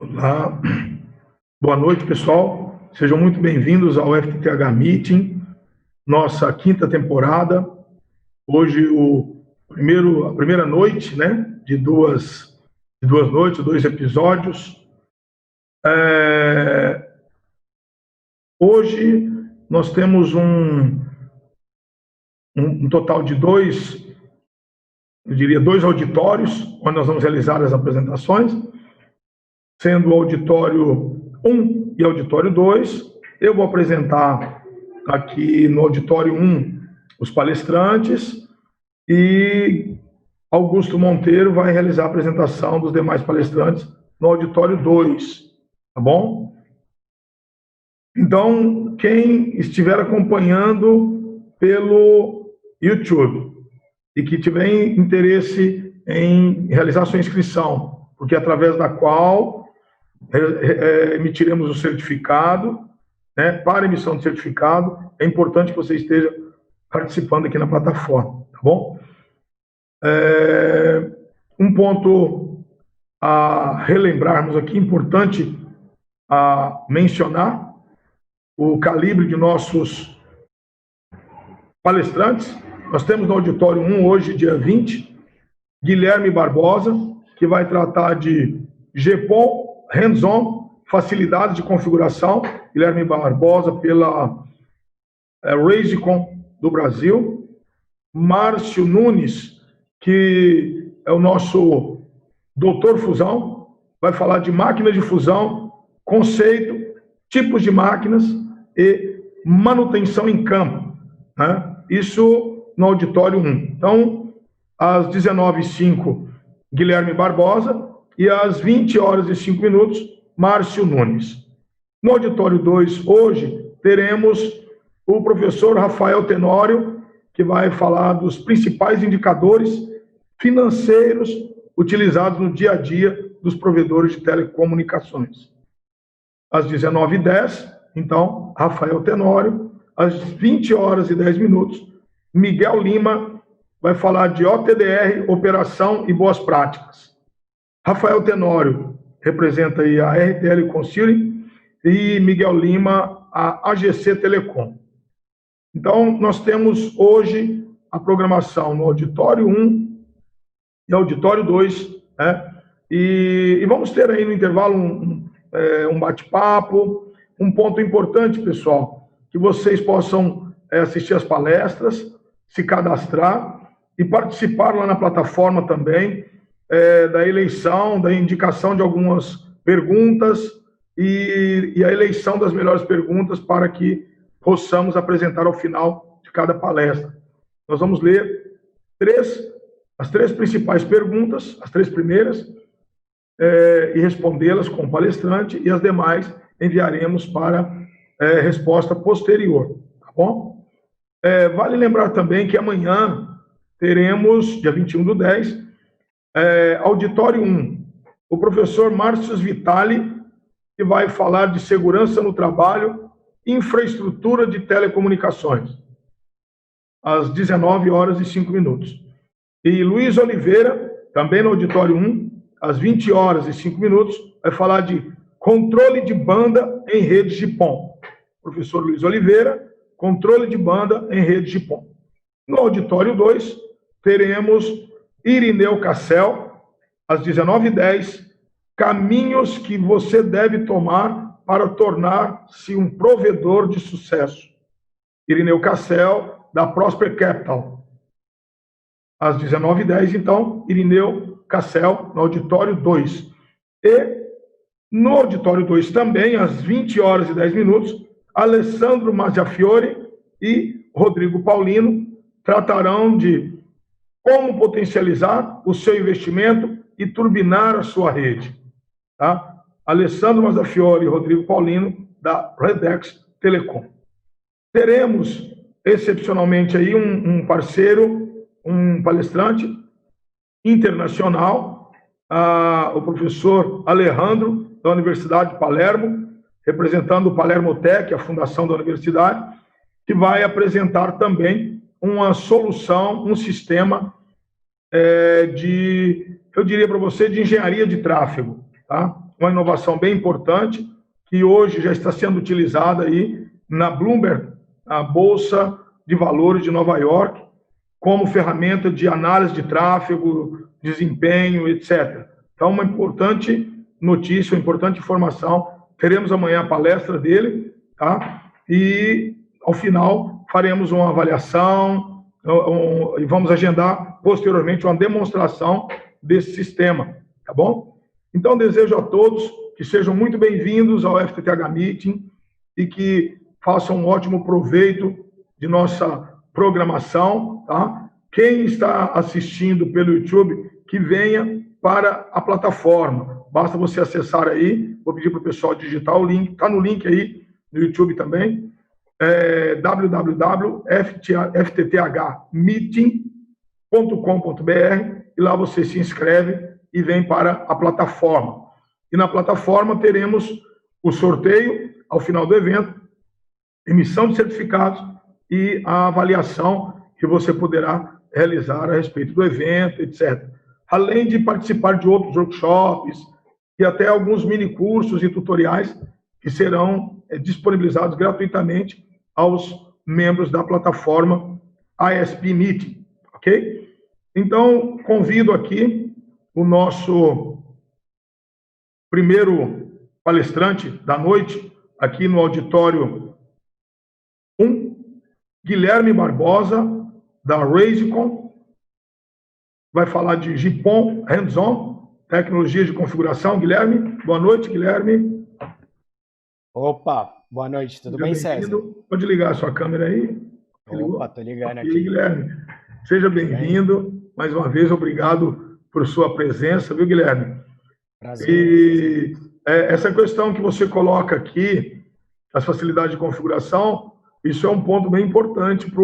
Olá, boa noite, pessoal. Sejam muito bem-vindos ao FTTH Meeting, nossa quinta temporada. Hoje a primeira noite, né, de duas noites, 2 episódios. Hoje nós temos um total de dois auditórios, onde nós vamos realizar as apresentações, sendo o auditório 1 e auditório 2. Eu vou apresentar aqui no auditório 1 os palestrantes e Augusto Monteiro vai realizar a apresentação dos demais palestrantes no auditório 2, tá bom? Então, quem estiver acompanhando pelo YouTube e que tiver interesse em realizar sua inscrição, porque através da qual emitiremos o certificado, né? Para emissão de certificado, é importante que você esteja participando aqui na plataforma, tá bom? Um ponto a relembrarmos aqui, importante a mencionar, o calibre de nossos palestrantes. Nós temos no auditório 1, hoje, dia 20, Guilherme Barbosa, que vai tratar de GPON, hands-on, facilidades de configuração. Guilherme Barbosa, pela Raisicon do Brasil. Márcio Nunes, que é o nosso doutor fusão, vai falar de máquina de fusão, conceito, tipos de máquinas e manutenção em campo, né? Isso no auditório 1. Então, às 19h05, Guilherme Barbosa, e às 20h05, Márcio Nunes. No auditório 2, hoje, teremos o professor Rafael Tenório, que vai falar dos principais indicadores financeiros utilizados no dia a dia dos provedores de telecomunicações. Às 19h10, então, Rafael Tenório. Às 20h10, Miguel Lima vai falar de OTDR, operação e boas práticas. Rafael Tenório representa aí a RTL Consulting e Miguel Lima a AGC Telecom. Então, nós temos hoje a programação no auditório 1 e auditório 2, né? E vamos ter aí no intervalo um bate-papo. Um ponto importante, pessoal, que vocês possam assistir as palestras, se cadastrar e participar lá na plataforma também da eleição, da indicação de algumas perguntas e a eleição das melhores perguntas para que possamos apresentar ao final de cada palestra. Nós vamos ler as 3 principais perguntas, as 3 primeiras, e respondê-las com o palestrante, e as demais enviaremos para resposta posterior, tá bom? Vale lembrar também que amanhã teremos, dia 21/10, auditório 1, o professor Márcio Vitali, que vai falar de segurança no trabalho, infraestrutura de telecomunicações, às 19h05. E Luiz Oliveira, também no auditório 1, às 20h05, vai falar de controle de banda em redes de PON. Professor Luiz Oliveira, controle de banda em redes de PON. No auditório 2, teremos Irineu Cassel, às 19h10, caminhos que você deve tomar para tornar-se um provedor de sucesso. Irineu Cassel, da Prosper Capital. Às 19h10, então, Irineu Cassel, no auditório 2. E no auditório 2 também, às 20h10, Alessandro Mazzafiore e Rodrigo Paulino tratarão de como potencializar o seu investimento e turbinar a sua rede. Tá? Alessandro Mazzafiore e Rodrigo Paulino, da Redex Telecom. Teremos, excepcionalmente, aí um parceiro, um palestrante internacional, o professor Alejandro, da Universidade de Palermo, representando o Palermo Tech, a fundação da universidade, que vai apresentar também uma solução, um sistema eu diria para você, de engenharia de tráfego, tá? uma inovação bem importante, que hoje já está sendo utilizada aí na Bloomberg, a Bolsa de Valores de Nova York, como ferramenta de análise de tráfego, desempenho, etc. Então, uma importante notícia, uma importante informação. Teremos amanhã a palestra dele, tá? E, ao final, faremos uma avaliação e vamos agendar, posteriormente, uma demonstração desse sistema, tá bom? Então, desejo a todos que sejam muito bem-vindos ao FTTH Meeting e que façam um ótimo proveito de nossa programação, tá? Quem está assistindo pelo YouTube, que venha para a plataforma. Basta você acessar aí, vou pedir para o pessoal digitar o link, está no link aí, no YouTube também, www.ftthmeeting.com.br, e lá você se inscreve e vem para a plataforma. E na plataforma teremos o sorteio ao final do evento, emissão de certificados e a avaliação que você poderá realizar a respeito do evento, etc. Além de participar de outros workshops e até alguns minicursos e tutoriais que serão disponibilizados gratuitamente aos membros da plataforma ISP Meeting, ok? Então, convido aqui o nosso primeiro palestrante da noite, aqui no auditório 1, Guilherme Barbosa, da Raisicon, vai falar de GPON Hands-On, tecnologia de configuração. Guilherme, boa noite, Guilherme. Opa, boa noite, tudo bem, César? Pode ligar a sua câmera aí? Opa, tô ligando aqui. Guilherme, seja bem-vindo. Mais uma vez, obrigado por sua presença, viu, Guilherme? Prazer. E essa questão que você coloca aqui, as facilidades de configuração, isso é um ponto bem importante para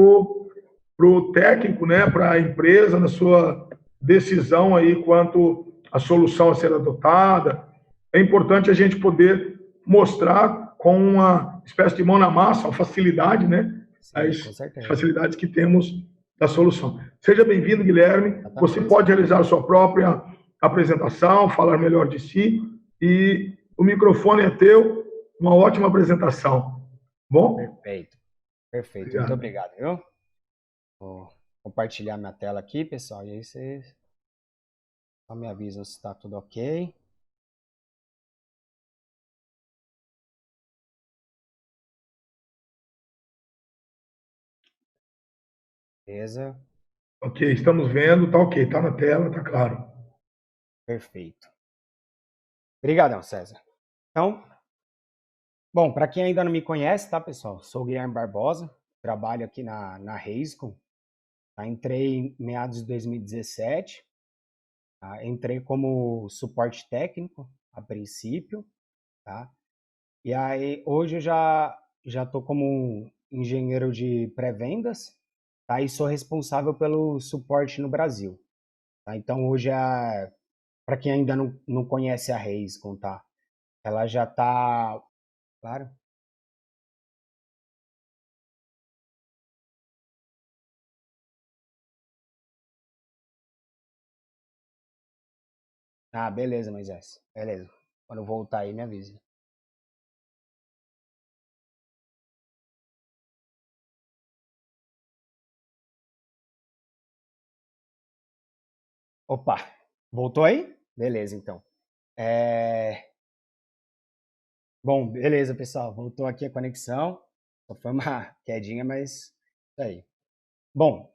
o técnico, né, para a empresa, na sua decisão aí quanto à solução a ser adotada. É importante a gente poder mostrar com uma espécie de mão na massa, a facilidade, né, as facilidades que temos da solução. Seja bem-vindo, Guilherme. Você pode realizar a sua própria apresentação, falar melhor de si, e o microfone é teu. Uma ótima apresentação. Bom? Perfeito. Obrigado. Muito obrigado, viu? Vou compartilhar minha tela aqui, pessoal, e aí vocês só me avisam se está tudo ok. Beleza. Ok, estamos vendo, tá ok, tá na tela, tá claro. Perfeito. Obrigadão, César. Então, bom, para quem ainda não me conhece, tá, pessoal? Sou o Guilherme Barbosa, trabalho aqui na Raisicon. Entrei em meados de 2017, tá? Entrei como suporte técnico, a princípio, tá? E aí, hoje eu já estou como engenheiro de pré-vendas, tá? E sou responsável pelo suporte no Brasil, tá? Então, hoje, para quem ainda não conhece a Raisicon, tá? Ela já está... Claro? Ah, beleza, Moisés. Beleza. Quando eu voltar aí, me avise. Opa, voltou aí? Beleza, então. Bom, beleza, pessoal. Voltou aqui a conexão. Só foi uma quedinha, mas isso aí. Bom,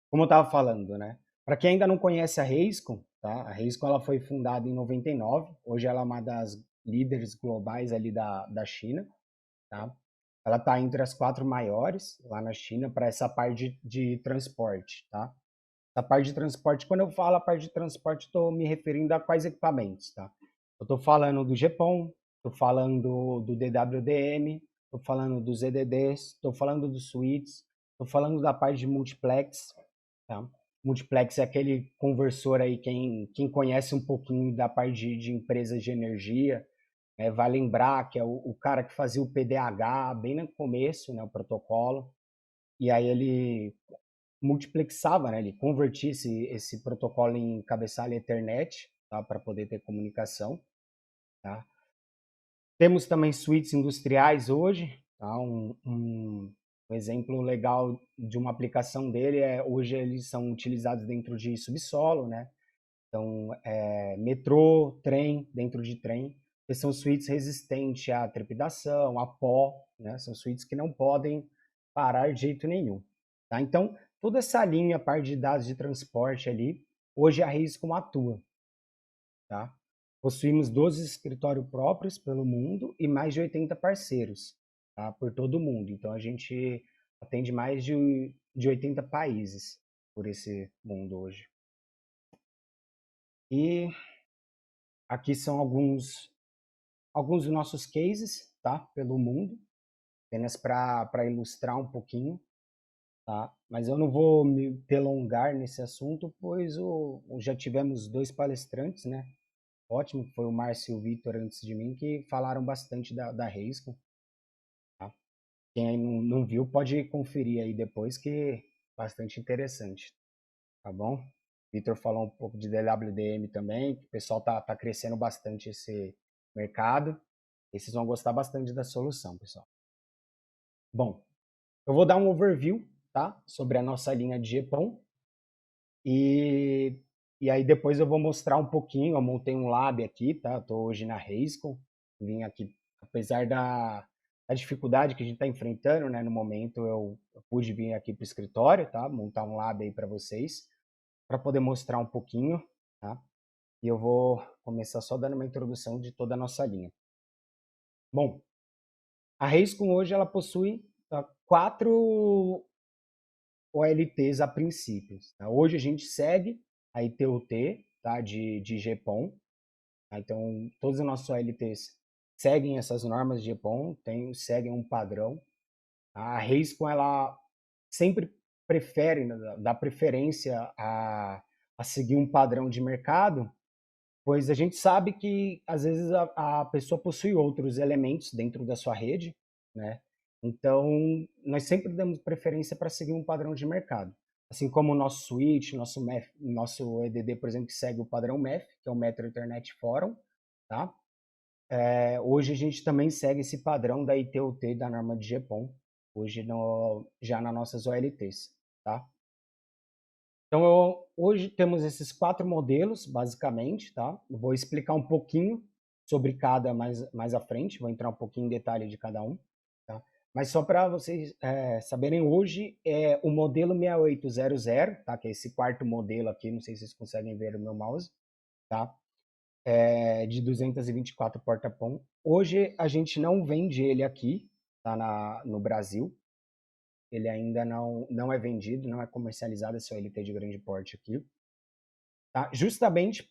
como eu estava falando, né? Para quem ainda não conhece a Raisicon, tá? A Raisicon ela foi fundada em 99. Hoje ela é uma das líderes globais ali da China, tá? Ela está entre as 4 maiores lá na China para essa parte de transporte, tá? A parte de transporte, quando eu falo a parte de transporte, estou me referindo a quais equipamentos, tá? Eu estou falando do GPON, estou falando do DWDM, estou falando dos EDDs, estou falando dos switches, estou falando da parte de multiplex, tá? Multiplex é aquele conversor aí, quem conhece um pouquinho da parte de empresas de energia, vai lembrar que é o cara que fazia o PDH bem no começo, né, o protocolo, e aí ele multiplexava, né? Ele convertia esse protocolo em cabeçalho Ethernet, tá? Para poder ter comunicação. tá? Temos também suítes industriais hoje, tá? Um exemplo legal de uma aplicação dele hoje eles são utilizados dentro de subsolo, né? Então, metrô, trem, dentro de trem, que são suítes resistentes à trepidação, a pó, né? São suítes que não podem parar de jeito nenhum, tá? Então, toda essa linha, a parte de dados de transporte ali, hoje a Riscom atua, tá? Possuímos 12 escritórios próprios pelo mundo e mais de 80 parceiros, tá? Por todo o mundo. Então, a gente atende mais de 80 países por esse mundo hoje. E aqui são alguns dos nossos cases, tá? Pelo mundo, apenas para ilustrar um pouquinho, tá? Mas eu não vou me delongar nesse assunto, pois já tivemos 2 palestrantes, né? Ótimo, foi o Márcio e o Vitor antes de mim, que falaram bastante da Reisco, tá? Quem aí não viu, pode conferir aí depois, que é bastante interessante, tá bom? Vitor falou um pouco de DWDM também, que o pessoal tá crescendo bastante esse mercado. E vocês vão gostar bastante da solução, pessoal. Bom, eu vou dar um overview, tá? Sobre a nossa linha de GPON. E aí depois eu vou mostrar um pouquinho. Eu montei um lab aqui, tá? Eu tô hoje na Reisco. Vim aqui, apesar da dificuldade que a gente está enfrentando, né? No momento eu pude vir aqui para o escritório, tá? Montar um lab aí para vocês, para poder mostrar um pouquinho, tá? E eu vou começar só dando uma introdução de toda a nossa linha. Bom, a Reiscom hoje ela possui 4 OLTs a princípio, tá? Hoje a gente segue a ITU-T, tá? de GPON, tá? Então todos os nossos OLTs seguem essas normas de GPON, seguem um padrão. A Reiscom ela sempre prefere, né, dá preferência a seguir um padrão de mercado, pois a gente sabe que às vezes a pessoa possui outros elementos dentro da sua rede, né? Então, nós sempre damos preferência para seguir um padrão de mercado. Assim como o nosso switch, nosso MEF, nosso EDD, por exemplo, que segue o padrão MEF, que é o Metro Internet Forum, tá? Hoje a gente também segue esse padrão da ITU-T da norma de GPON, hoje já nas nossas OLTs, tá? Então, hoje temos esses 4 modelos, basicamente, tá? Eu vou explicar um pouquinho sobre cada mais à frente, vou entrar um pouquinho em detalhe de cada um, tá? Mas só para vocês saberem, hoje é o modelo 6800, tá? Que é esse 4º modelo aqui, não sei se vocês conseguem ver o meu mouse, tá? De 224 porta-pom. Hoje a gente não vende ele aqui, tá? No Brasil, ele ainda não é vendido, não é comercializado esse OLT de grande porte aqui, tá? Justamente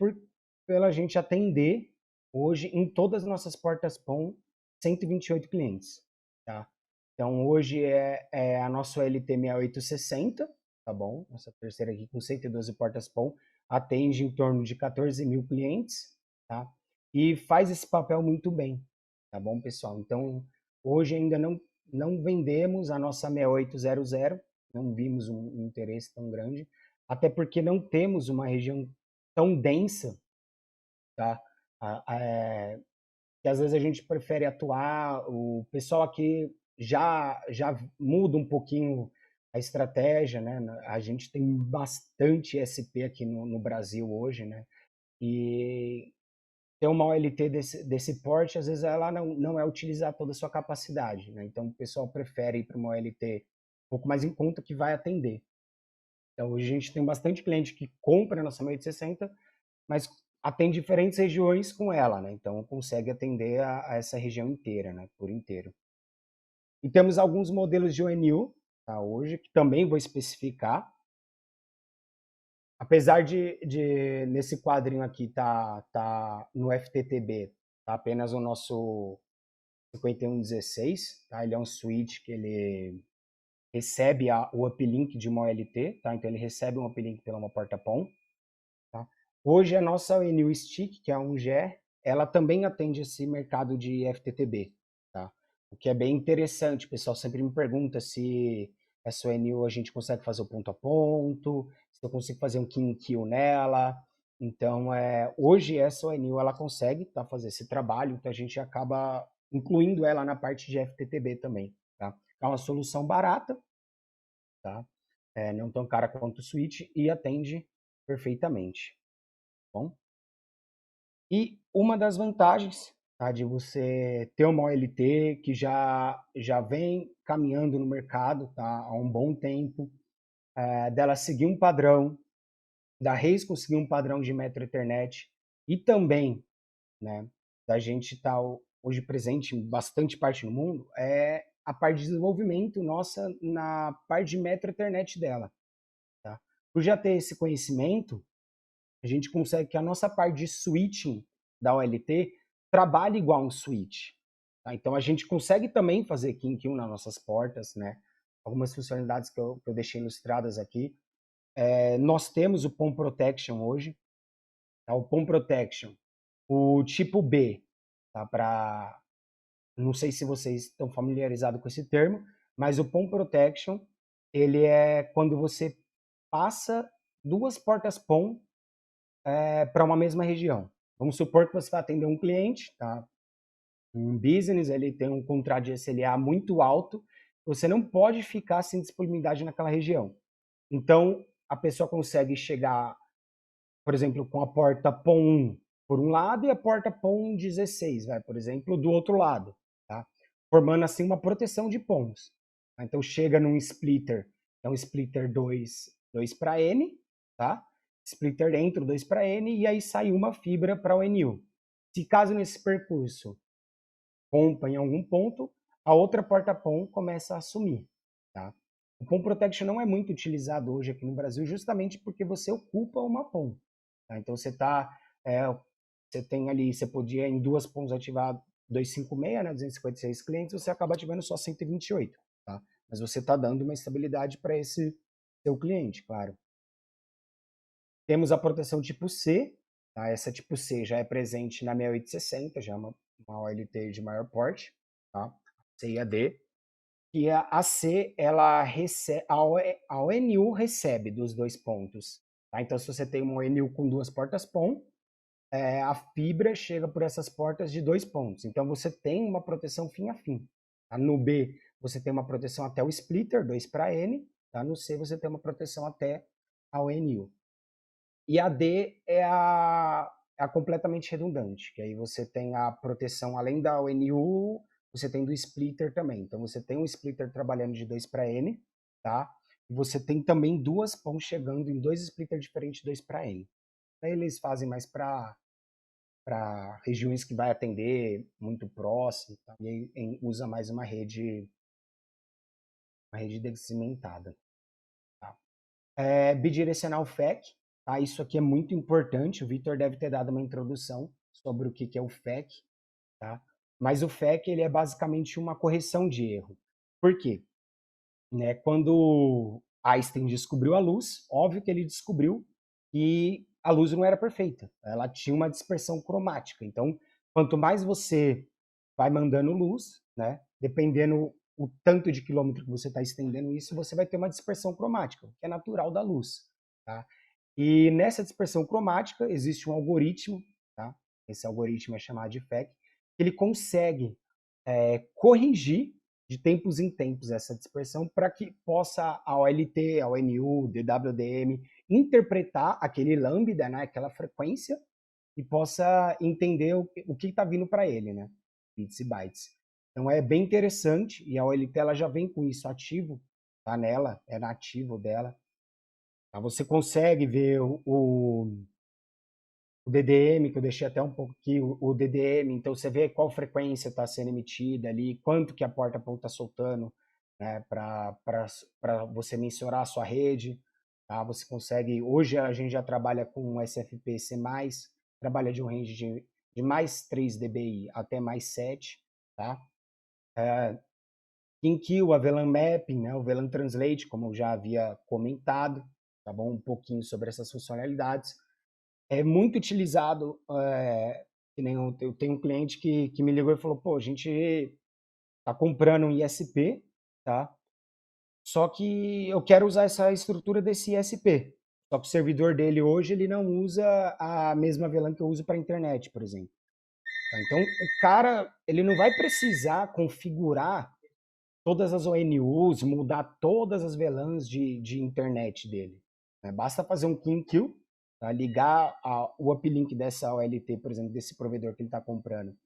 pela gente atender hoje em todas as nossas portas POM 128 clientes, tá? Então hoje é a nossa OLT 6860, tá bom? Nossa terceira aqui com 112 portas POM, atende em torno de 14 mil clientes, tá? E faz esse papel muito bem, tá bom, pessoal? Então hoje ainda não vendemos a nossa 6800, não vimos um interesse tão grande, até porque não temos uma região tão densa, tá? Que às vezes a gente prefere atuar, o pessoal aqui já muda um pouquinho a estratégia, né? A gente tem bastante SP aqui no Brasil hoje, né? E ter uma OLT desse porte, às vezes ela não é utilizar toda a sua capacidade, né? Então o pessoal prefere ir para uma OLT um pouco mais em conta que vai atender. Então hoje a gente tem bastante cliente que compra a nossa 6860, mas atende diferentes regiões com ela, né? Então consegue atender a essa região inteira, né? Por inteiro. E temos alguns modelos de ONU, tá? Hoje, que também vou especificar. Apesar de nesse quadrinho aqui tá no FTTB, tá apenas o nosso 5116, tá? Ele é um switch que ele recebe o uplink de uma OLT, tá? Então ele recebe um uplink pela uma porta PON, tá? Hoje a nossa ONU Stick, que é a 1G, ela também atende esse mercado de FTTB, tá? O que é bem interessante, o pessoal sempre me pergunta se essa ONU a gente consegue fazer o ponto a ponto, se eu consigo fazer um kill nela. Então, hoje essa ONU ela consegue fazer esse trabalho, então a gente acaba incluindo ela na parte de FTTB também. Tá? É uma solução barata, tá? Não tão cara quanto o Switch e atende perfeitamente. Bom? E uma das vantagens, tá, de você ter uma OLT que já vem caminhando no mercado, tá, há um bom tempo, dela seguir um padrão, da Reis conseguir um padrão de Metro Ethernet e também, né, da gente estar hoje presente em bastante parte no mundo, é a parte de desenvolvimento nossa na parte de Metro Ethernet dela. Tá? Por já ter esse conhecimento, a gente consegue que a nossa parte de switching da OLT trabalhe igual um switch. Tá? Então a gente consegue também fazer King nas nossas portas, né? Algumas funcionalidades que eu deixei ilustradas aqui. Nós temos o POM Protection hoje, tá? O POM Protection, o tipo B, tá? Não sei se vocês estão familiarizados com esse termo, mas o POM Protection, ele é quando você passa duas portas POM para uma mesma região. Vamos supor que você vai atender um cliente, tá? Um business, ele tem um contrato de SLA muito alto, você não pode ficar sem disponibilidade naquela região. Então, a pessoa consegue chegar, por exemplo, com a porta POM 1 por um lado e a porta POM 16, por exemplo, do outro lado, tá? Formando assim uma proteção de POMs. Então, chega num splitter, é um splitter 2 para N, tá? Splitter dentro, 2 para N, e aí sai uma fibra para o NU. Se caso nesse percurso rompa em algum ponto, a outra porta POM começa a sumir. Tá? O POM Protection não é muito utilizado hoje aqui no Brasil, justamente porque você ocupa uma POM. Tá? Então você tem ali, você podia em duas POMs ativar 256, né, 256 clientes, você acaba ativando só 128. Tá? Mas você está dando uma estabilidade para esse seu cliente, claro. Temos a proteção tipo C, tá? Essa tipo C já é presente na 6860, já é uma OLT de maior porte, tá? C e a D. E a C, ela recebe, a ONU recebe dos dois pontos. Tá? Então, se você tem uma ONU com duas portas POM, a fibra chega por essas portas de dois pontos. Então, você tem uma proteção fim a fim. Tá? No B, você tem uma proteção até o splitter, 2 para N. Tá? No C, você tem uma proteção até a ONU. E a D é a completamente redundante, que aí você tem a proteção, além da ONU, você tem do splitter também. Então você tem um splitter trabalhando de 2 para N, tá? E você tem também duas POM chegando em dois splitters diferentes, 2 para N. Aí eles fazem mais para regiões que vai atender muito próximo, tá? E aí usa mais uma rede segmentada. Tá? Bidirecional FEC, tá? Isso aqui é muito importante, o Vitor deve ter dado uma introdução sobre o que é o FEC, tá? Mas o FEC ele é basicamente uma correção de erro. Por quê? Né? Quando Einstein descobriu a luz, óbvio que ele descobriu que a luz não era perfeita, ela tinha uma dispersão cromática. Então, quanto mais você vai mandando luz, né, dependendo o tanto de quilômetro que você está estendendo isso, você vai ter uma dispersão cromática, que é natural da luz. Tá? E nessa dispersão cromática existe um algoritmo, tá? Esse algoritmo é chamado de FEC, que ele consegue corrigir de tempos em tempos essa dispersão para que possa a OLT, a ONU, DWDM interpretar aquele lambda, né, aquela frequência, e possa entender o que está vindo para ele, né, bits e bytes. Então é bem interessante e a OLT ela já vem com isso ativo, tá nela, é nativo dela. Tá? Você consegue ver o DDM, que eu deixei até um pouco aqui, o DDM, então você vê qual frequência está sendo emitida ali, quanto que a porta está soltando, né, para você mensurar a sua rede. Tá? Você consegue, hoje a gente já trabalha com SFP-C+, trabalha de um range de mais 3 dBi até mais 7, tá? Em o VLAN Mapping, né, o VLAN Translate, como eu já havia comentado, tá bom? Um pouquinho sobre essas funcionalidades. É muito utilizado, que nem eu tenho um cliente que me ligou e falou, pô, a gente tá comprando um ISP, tá? Só que eu quero usar essa estrutura desse ISP. Só que o servidor dele hoje ele não usa a mesma VLAN que eu uso para internet, por exemplo. Tá? Então, o cara ele não vai precisar configurar todas as ONUs, mudar todas as VLANs de internet dele. Né? Basta fazer um clean kill, tá? Ligar o uplink dessa OLT, por exemplo, desse provedor que ele está comprando,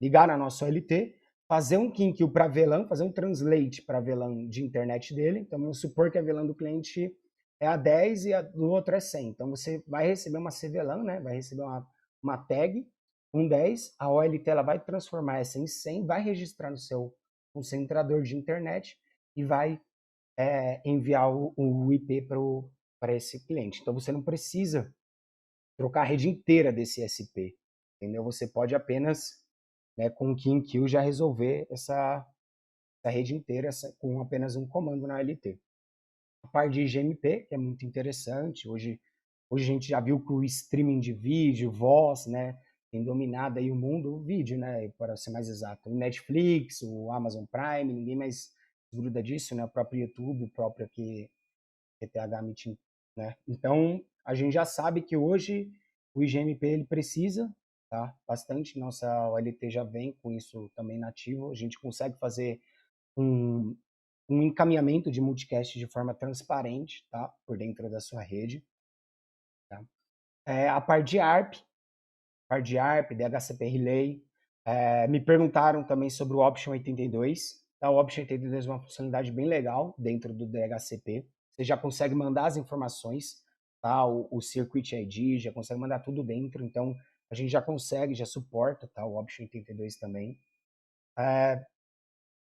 ligar na nossa OLT, fazer um clean kill para VLAN, fazer um translate para VLAN de internet dele. Então, vamos supor que a VLAN do cliente é a 10 e a do outro é 100. Então, você vai receber uma CVLAN, né? Vai receber uma tag com 10, a OLT ela vai transformar essa em 100, vai registrar no seu concentrador de internet e vai enviar o IP para esse cliente. Então, você não precisa trocar a rede inteira desse SP, entendeu? Você pode apenas, né, com o KeyInQ já resolver essa rede inteira com apenas um comando na LT. A parte de GMP, que é muito interessante, hoje a gente já viu que o streaming de vídeo, voz, né, tem dominado aí o mundo, o vídeo, né, para ser mais exato. O Netflix, o Amazon Prime, ninguém mais gruda disso, né, o próprio YouTube, o próprio aqui, ETH Meeting, né. Então, a gente já sabe que hoje o IGMP ele precisa, tá, bastante, nossa OLT já vem com isso também nativo, a gente consegue fazer um, um encaminhamento de multicast de forma transparente, tá, por dentro da sua rede, tá. A parte de ARP, DHCP Relay. Me perguntaram também sobre o Option 82. Tá? O Option 82 é uma funcionalidade bem legal dentro do DHCP. Você já consegue mandar as informações, tá? O Circuit ID, já consegue mandar tudo dentro. Então, a gente já consegue, já suporta, tá? O Option 82 também.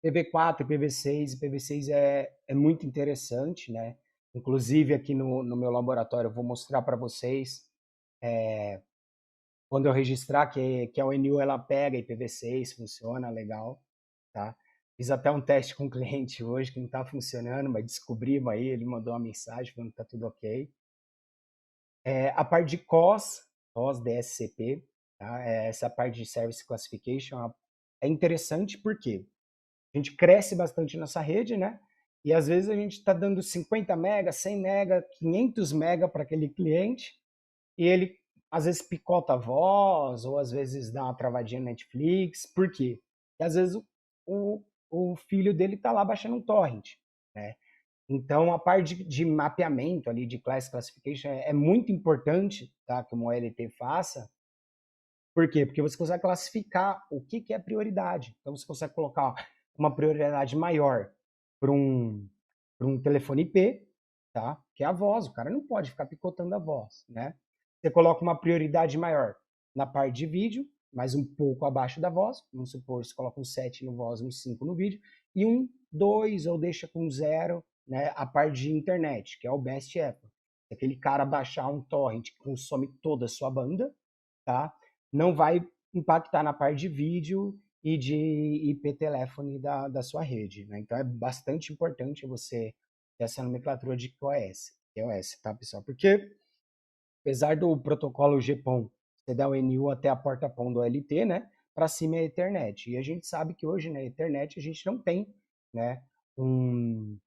PV4, PV6. PV6 é muito interessante, né? Inclusive, aqui no meu laboratório, eu vou mostrar para vocês. Quando eu registrar que a ONU ela pega IPv6, funciona legal, tá? Fiz até um teste com um cliente hoje que não está funcionando, mas descobrimos aí, ele mandou uma mensagem falando que está tudo ok. A parte de COS, DSCP, tá? Essa parte de Service Classification é interessante porque a gente cresce bastante nossa rede, né? E às vezes a gente está dando 50 mega, 100 mega, 500 mega para aquele cliente e ele às vezes picota a voz, ou às vezes dá uma travadinha no Netflix. Por quê? Porque às vezes o filho dele está lá baixando um torrent, né? Então, a parte de mapeamento ali, de class classification, é muito importante, tá, que uma OLT faça. Por quê? Porque você consegue classificar o que é prioridade. Então, você consegue colocar uma prioridade maior para um telefone IP, tá? Que é a voz. O cara não pode ficar picotando a voz, né? Você coloca uma prioridade maior na parte de vídeo, mas um pouco abaixo da voz. Vamos supor, você coloca um 7 no voz, um 5 no vídeo, e um 2 ou deixa com 0, né? A parte de internet, que é o best effort. Se aquele cara baixar um torrent que consome toda a sua banda, tá? Não vai impactar na parte de vídeo e de IP telefone da sua rede, né? Então é bastante importante você ter essa nomenclatura de QoS, tá, pessoal? Porque apesar do protocolo GPON, você dá o NU até a porta PON do OLT, né? Para cima é a Ethernet. E a gente sabe que hoje na Ethernet a gente não tem, né, um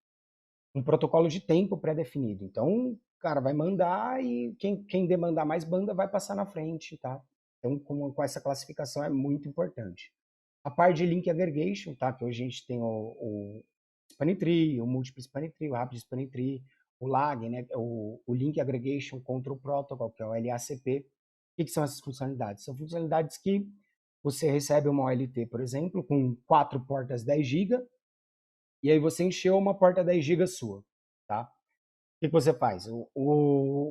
protocolo de tempo pré-definido. Então, cara, vai mandar e quem demandar mais banda vai passar na frente, tá? Então, com essa classificação é muito importante. A parte de link aggregation, tá? Que hoje a gente tem o Spanning Tree, o Multiple Spanning Tree, o Rapid Spanning Tree, o LAG, né? O Link Aggregation Control Protocol, que é o LACP. O que são essas funcionalidades? São funcionalidades que você recebe uma OLT, por exemplo, com 4 portas 10 GB, e aí você encheu uma porta 10 GB sua, tá? O que você faz?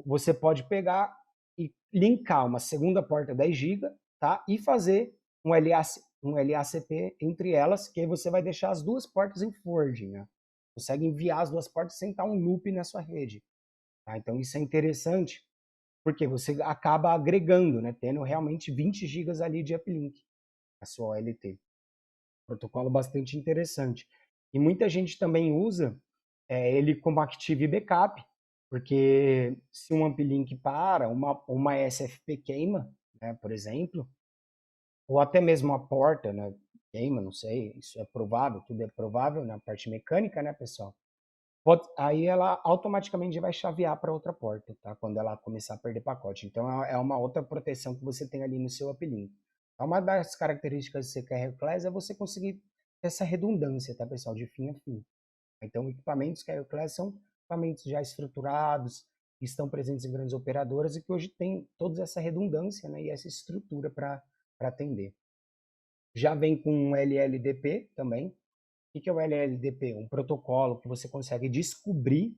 Você pode pegar e linkar uma segunda porta 10 GB, tá? E fazer um LACP entre elas, que aí você vai deixar as duas portas em forwarding, né? Consegue enviar as duas portas sem estar um loop na sua rede. Tá? Então isso é interessante, porque você acaba agregando, né? Tendo realmente 20 GB ali de uplink na sua OLT. Protocolo bastante interessante. E muita gente também usa ele como Active Backup, porque se um uplink para, uma SFP queima, né, por exemplo, ou até mesmo a porta, né, queima, não sei, isso é provável, tudo é provável na parte mecânica, né, pessoal? Aí ela automaticamente vai chavear para outra porta, tá? Quando ela começar a perder pacote. Então é uma outra proteção que você tem ali no seu uplink. Então, uma das características do CKR Class é você conseguir ter essa redundância, tá, pessoal? De fim a fim. Então, equipamentos CKR Class são equipamentos já estruturados, que estão presentes em grandes operadoras e que hoje tem toda essa redundância, né, e essa estrutura para atender. Já vem com um LLDP também. O que é o LLDP? Um protocolo que você consegue descobrir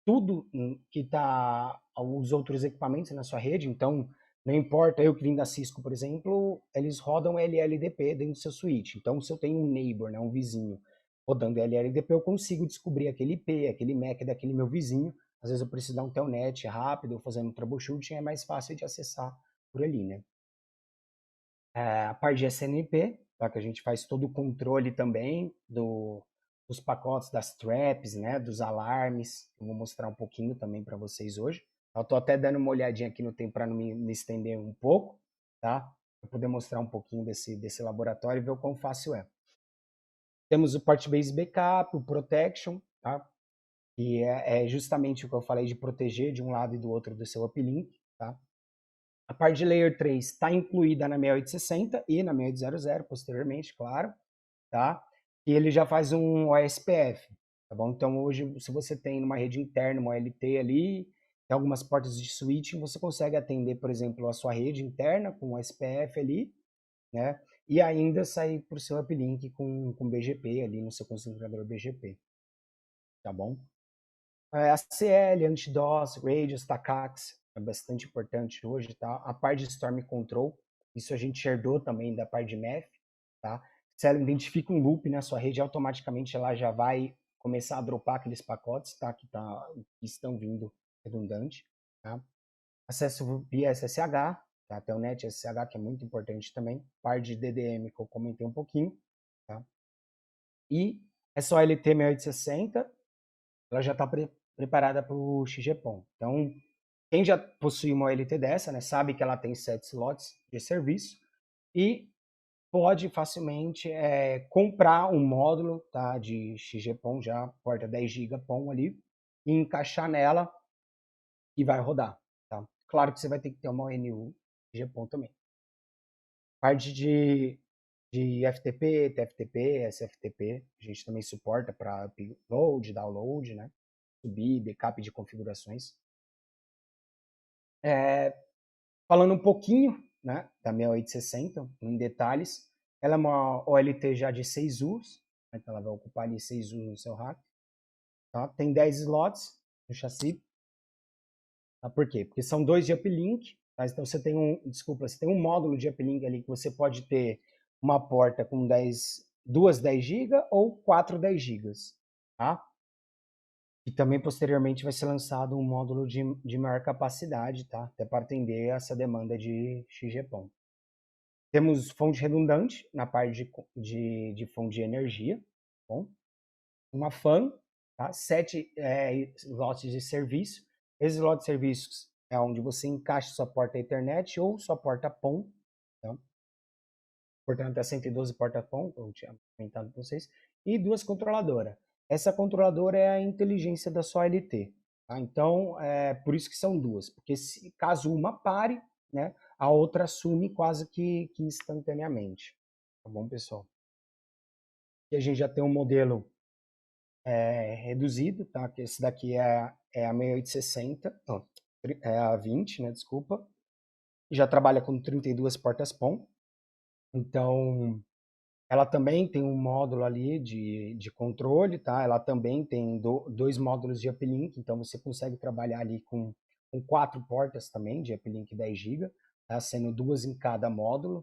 tudo que está os outros equipamentos na sua rede. Então, não importa, eu que vim da Cisco, por exemplo, eles rodam LLDP dentro do seu switch. Então, se eu tenho um neighbor, né, um vizinho, rodando LLDP, eu consigo descobrir aquele IP, aquele MAC daquele meu vizinho. Às vezes eu preciso dar um telnet rápido, fazendo um troubleshooting, é mais fácil de acessar por ali, né? A parte de SNMP, tá? Que a gente faz todo o controle também dos pacotes, das traps, né? Dos alarmes. Eu vou mostrar um pouquinho também para vocês hoje. Eu tô até dando uma olhadinha aqui no tempo para não me estender um pouco, tá? Para poder mostrar um pouquinho desse laboratório e ver o quão fácil é. Temos o Port-Based Backup, o Protection, tá? Que é justamente o que eu falei de proteger de um lado e do outro do seu uplink, tá? A parte de Layer 3 está incluída na 6860 e na 6800, posteriormente, claro, tá? E ele já faz um OSPF, tá bom? Então, hoje, se você tem numa rede interna, uma OLT ali, tem algumas portas de switching, você consegue atender, por exemplo, a sua rede interna com OSPF ali, né? E ainda sair para o seu uplink com BGP ali no seu concentrador BGP, tá bom? ACL, anti-DOS, Radius, TACAX, é bastante importante hoje, tá? A parte de Storm Control, isso a gente herdou também da parte de MEF, tá? Se ela identifica um loop na sua rede, automaticamente ela já vai começar a dropar aqueles pacotes, tá? Que estão vindo redundante, tá? Acesso via SSH, tá? Telnet SSH, que é muito importante também. Parte de DDM, que eu comentei um pouquinho, tá? E essa OLT 6860, ela já está preparada para o XGPON. Então, quem já possui uma OLT dessa, né, sabe que ela tem 7 slots de serviço e pode facilmente comprar um módulo, tá, de XGPON, já porta 10 GB PON ali, e encaixar nela e vai rodar. Tá? Claro que você vai ter que ter uma ONU XGPON também. Parte de FTP, TFTP, SFTP, a gente também suporta para upload, download, né? Subir, backup de configurações. Falando um pouquinho, né, da 6860, em detalhes, ela é uma OLT já de 6 US, né, então ela vai ocupar ali 6 US no seu rack. Tá? Tem 10 slots no chassi. Tá? Por quê? Porque são 2 de uplink. Tá? Então você tem você tem um módulo de uplink ali que você pode ter uma porta com 2 10 GB ou 4 10 GB. Tá? E também posteriormente vai ser lançado um módulo de maior capacidade, tá? Até para atender essa demanda de XGPON. Temos fonte redundante na parte de fonte de energia, tá bom? Uma fan, tá? 7 slots de serviço. Esses slots de serviços é onde você encaixa sua porta Ethernet ou sua porta PON, tá? Portanto, é 112 porta PON, como eu tinha comentado com vocês, e 2 controladoras. Essa controladora é a inteligência da sua LT. Tá? Então, por isso que são 2, porque caso uma pare, né, a outra assume quase que instantaneamente. Tá bom, pessoal? E a gente já tem um modelo reduzido, tá? Que esse daqui é a 6860, não, é a 20, né, desculpa. Já trabalha com 32 portas PON. Então, ela também tem um módulo ali de controle, tá? Ela também tem 2 módulos de uplink, então você consegue trabalhar ali com 4 portas também de uplink 10 GB, tá? Sendo 2 em cada módulo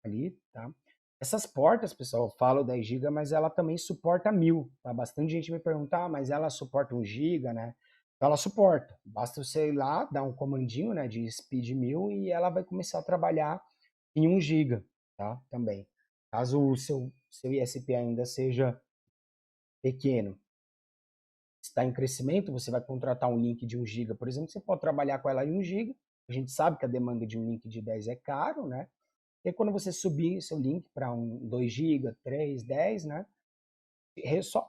ali, tá? Essas portas, pessoal, eu falo 10 GB, mas ela também suporta 1000, tá? Bastante gente me pergunta, mas ela suporta 1 GB, né? Então ela suporta. Basta você ir lá, dar um comandinho, né, de speed 1000 e ela vai começar a trabalhar em 1 GB, tá? Também. Caso o seu ISP ainda seja pequeno, está em crescimento, você vai contratar um link de 1 GB, por exemplo, você pode trabalhar com ela em 1 GB. A gente sabe que a demanda de um link de 10 é caro, né? E quando você subir seu link para um 2 GB, 3, 10, né?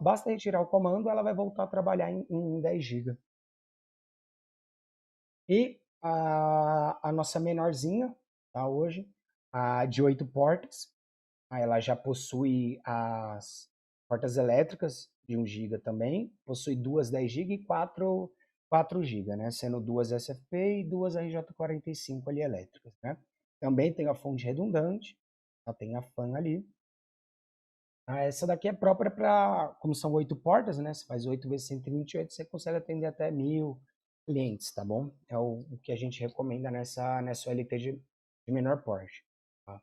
basta retirar o comando, ela vai voltar a trabalhar em 10 GB. E a nossa menorzinha, tá, hoje, a de 8 portas, ela já possui as portas elétricas de 1 GB também, possui duas 10 GB e 4 GB, né? Sendo duas SFP e duas RJ45 ali elétricas, né? Também tem a fonte redundante, tem a fan ali. Essa daqui é própria para, como são 8 portas, né? Você faz 8 vezes 128, você consegue atender até 1.000 clientes, tá bom? É o que a gente recomenda nessa OLT de menor porte. Tá?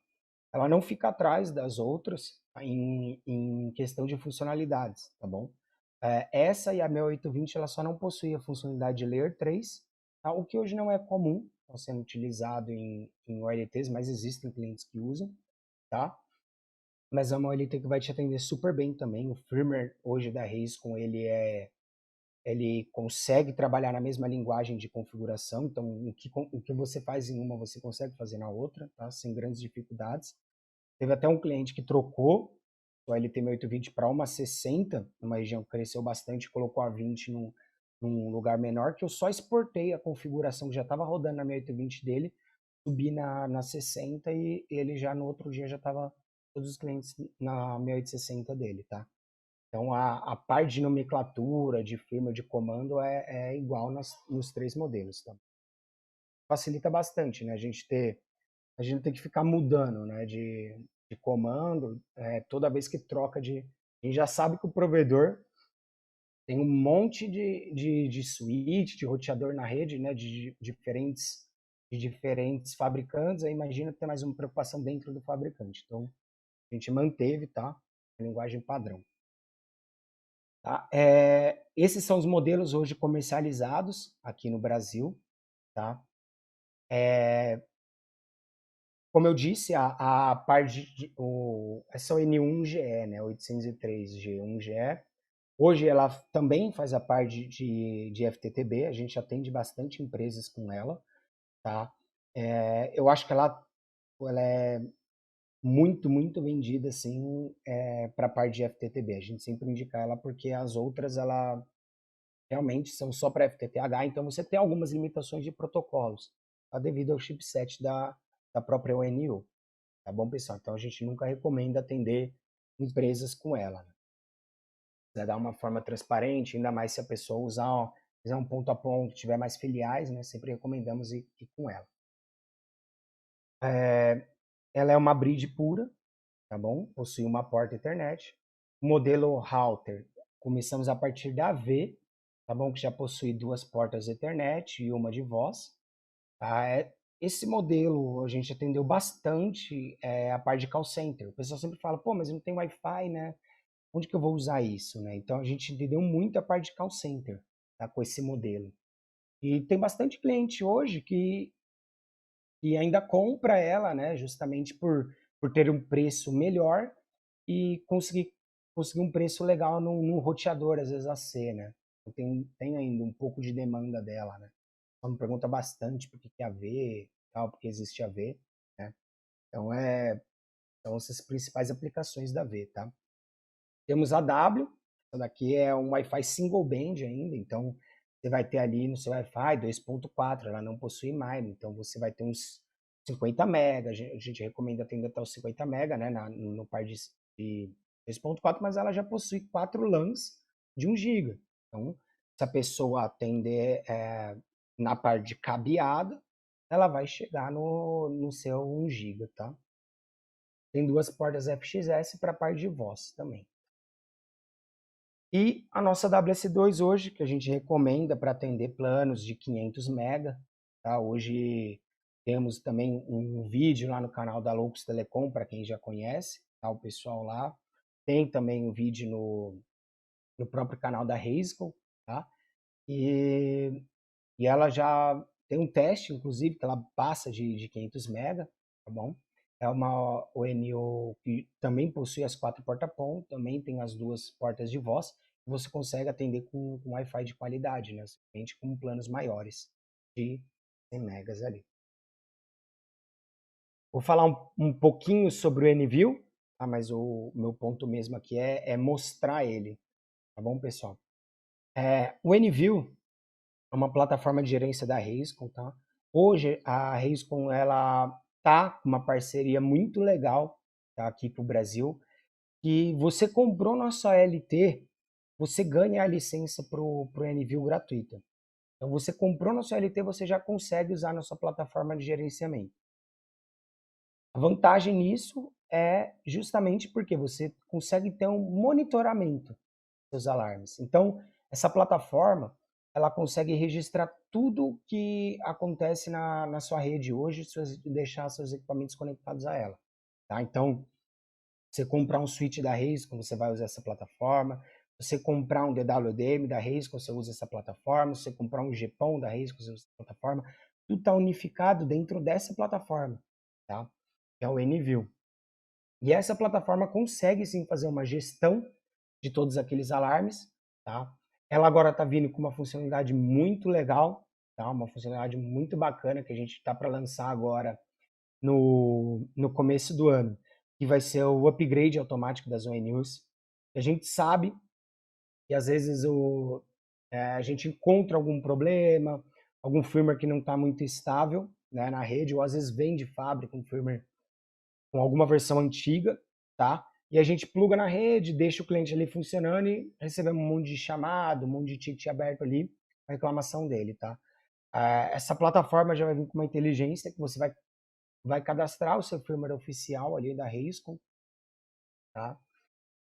Ela não fica atrás das outras em questão de funcionalidades, tá bom? Essa e a 6820 ela só não possui a funcionalidade de Layer 3, tá? O que hoje não é comum, está sendo utilizado em OLTs, mas existem clientes que usam, tá? Mas é uma OLT que vai te atender super bem também. O firmware hoje da Razeconf, ele consegue trabalhar na mesma linguagem de configuração, então o que você faz em uma, você consegue fazer na outra, tá? Sem grandes dificuldades. Teve até um cliente que trocou o LT6820 para uma 60, numa região que cresceu bastante, colocou a 20 num lugar menor, que eu só exportei a configuração que já estava rodando na 6820 dele, subi na 60 e ele já no outro dia já estava todos os clientes na 6860 dele, tá? Então a parte de nomenclatura, de firmware, de comando é igual nos 3 modelos, tá? Facilita bastante, né? A gente não tem que ficar mudando, né, de comando, toda vez que troca de... A gente já sabe que o provedor tem um monte de switch, de roteador na rede, né, de diferentes fabricantes, aí imagina ter mais uma preocupação dentro do fabricante. Então, a gente manteve, tá, a linguagem padrão. Tá? Esses são os modelos hoje comercializados aqui no Brasil, tá? Como eu disse, a parte essa é o N1GE, né, 803G1GE. Hoje ela também faz a parte de FTTB, a gente atende bastante empresas com ela, tá? Eu acho que ela é muito, muito vendida, assim, para a parte de FTTB. A gente sempre indica ela porque as outras, ela realmente são só para FTTH, então você tem algumas limitações de protocolos, tá? Devido ao chipset da própria ONU. Tá bom, pessoal? Então a gente nunca recomenda atender empresas com ela. Né? Dar uma forma transparente, ainda mais se a pessoa fizer um ponto a ponto, tiver mais filiais, né? Sempre recomendamos ir com ela. Ela é uma bridge pura, tá bom? Possui uma porta Ethernet. O modelo router, começamos a partir da V, tá bom? Que já possui 2 portas Ethernet e uma de voz. Tá? Esse modelo a gente atendeu bastante a parte de call center. O pessoal sempre fala, pô, mas não tem Wi-Fi, né? Onde que eu vou usar isso, né? Então a gente entendeu muito a parte de call center, tá? Com esse modelo. E tem bastante cliente hoje que ainda compra ela, né? Justamente por ter um preço melhor e conseguir um preço legal num roteador, às vezes AC, né? Tem ainda um pouco de demanda dela, né? Então me pergunta bastante por que é AV, tal, porque existe AV, né? Então são essas principais aplicações da V, tá? Temos a W, essa daqui é um Wi-Fi single band ainda, então você vai ter ali no seu Wi-Fi 2.4, ela não possui mais, então você vai ter uns 50 MB, a gente recomenda atender até os 50 MB, né, no par de 2.4, mas ela já possui 4 LANs de 1 GB. Então, se a pessoa atender na parte de cabeada, ela vai chegar no seu 1 GB, tá? Tem 2 portas FXS para a parte de voz também. E a nossa WS2 hoje, que a gente recomenda para atender planos de 500 MB, tá? Hoje temos também um vídeo lá no canal da Loucos Telecom, para quem já conhece, tá? O pessoal lá. Tem também um vídeo no próprio canal da Razeconf, tá? E ela já tem um teste, inclusive, que ela passa de 500 MB, tá bom? É uma ONU que também possui as 4 porta-PON, também tem as 2 portas de voz, e você consegue atender com Wi-Fi de qualidade, né? Somente com planos maiores de 100 megas ali. Vou falar um pouquinho sobre o NVIL, mas o meu ponto mesmo aqui é mostrar ele, tá bom, pessoal? O NView é uma plataforma de gerência da Reiscom, tá? Hoje a Reiscom ela tá com uma parceria muito legal, tá, aqui para o Brasil, que você comprou nossa OLT, você ganha a licença pro NView gratuita. Então você comprou nossa OLT, você já consegue usar nossa plataforma de gerenciamento. A vantagem nisso é justamente porque você consegue ter um monitoramento dos seus alarmes. Então, essa plataforma, ela consegue registrar tudo que acontece na sua rede hoje, se você deixar seus equipamentos conectados a ela. Tá? Então, você comprar um switch da Reiscom, você vai usar essa plataforma. Você comprar um DWDM da Reiscom, você usa essa plataforma. Você comprar um GPON da Reiscom, você usa essa plataforma. Tudo está unificado dentro dessa plataforma, tá? Que é o NView. E essa plataforma consegue sim fazer uma gestão de todos aqueles alarmes, tá? Ela agora está vindo com uma funcionalidade muito legal, tá? Uma funcionalidade muito bacana que a gente está para lançar agora no começo do ano, que vai ser o upgrade automático das ONUs. A gente sabe que às vezes a gente encontra algum problema, algum firmware que não está muito estável, né, na rede, ou às vezes vem de fábrica um firmware com alguma versão antiga, tá? E a gente pluga na rede, deixa o cliente ali funcionando e recebemos um monte de chamado, um monte de ticket aberto ali, a reclamação dele, tá? Essa plataforma já vai vir com uma inteligência que você vai cadastrar o seu firmware oficial ali da Reiscom, tá?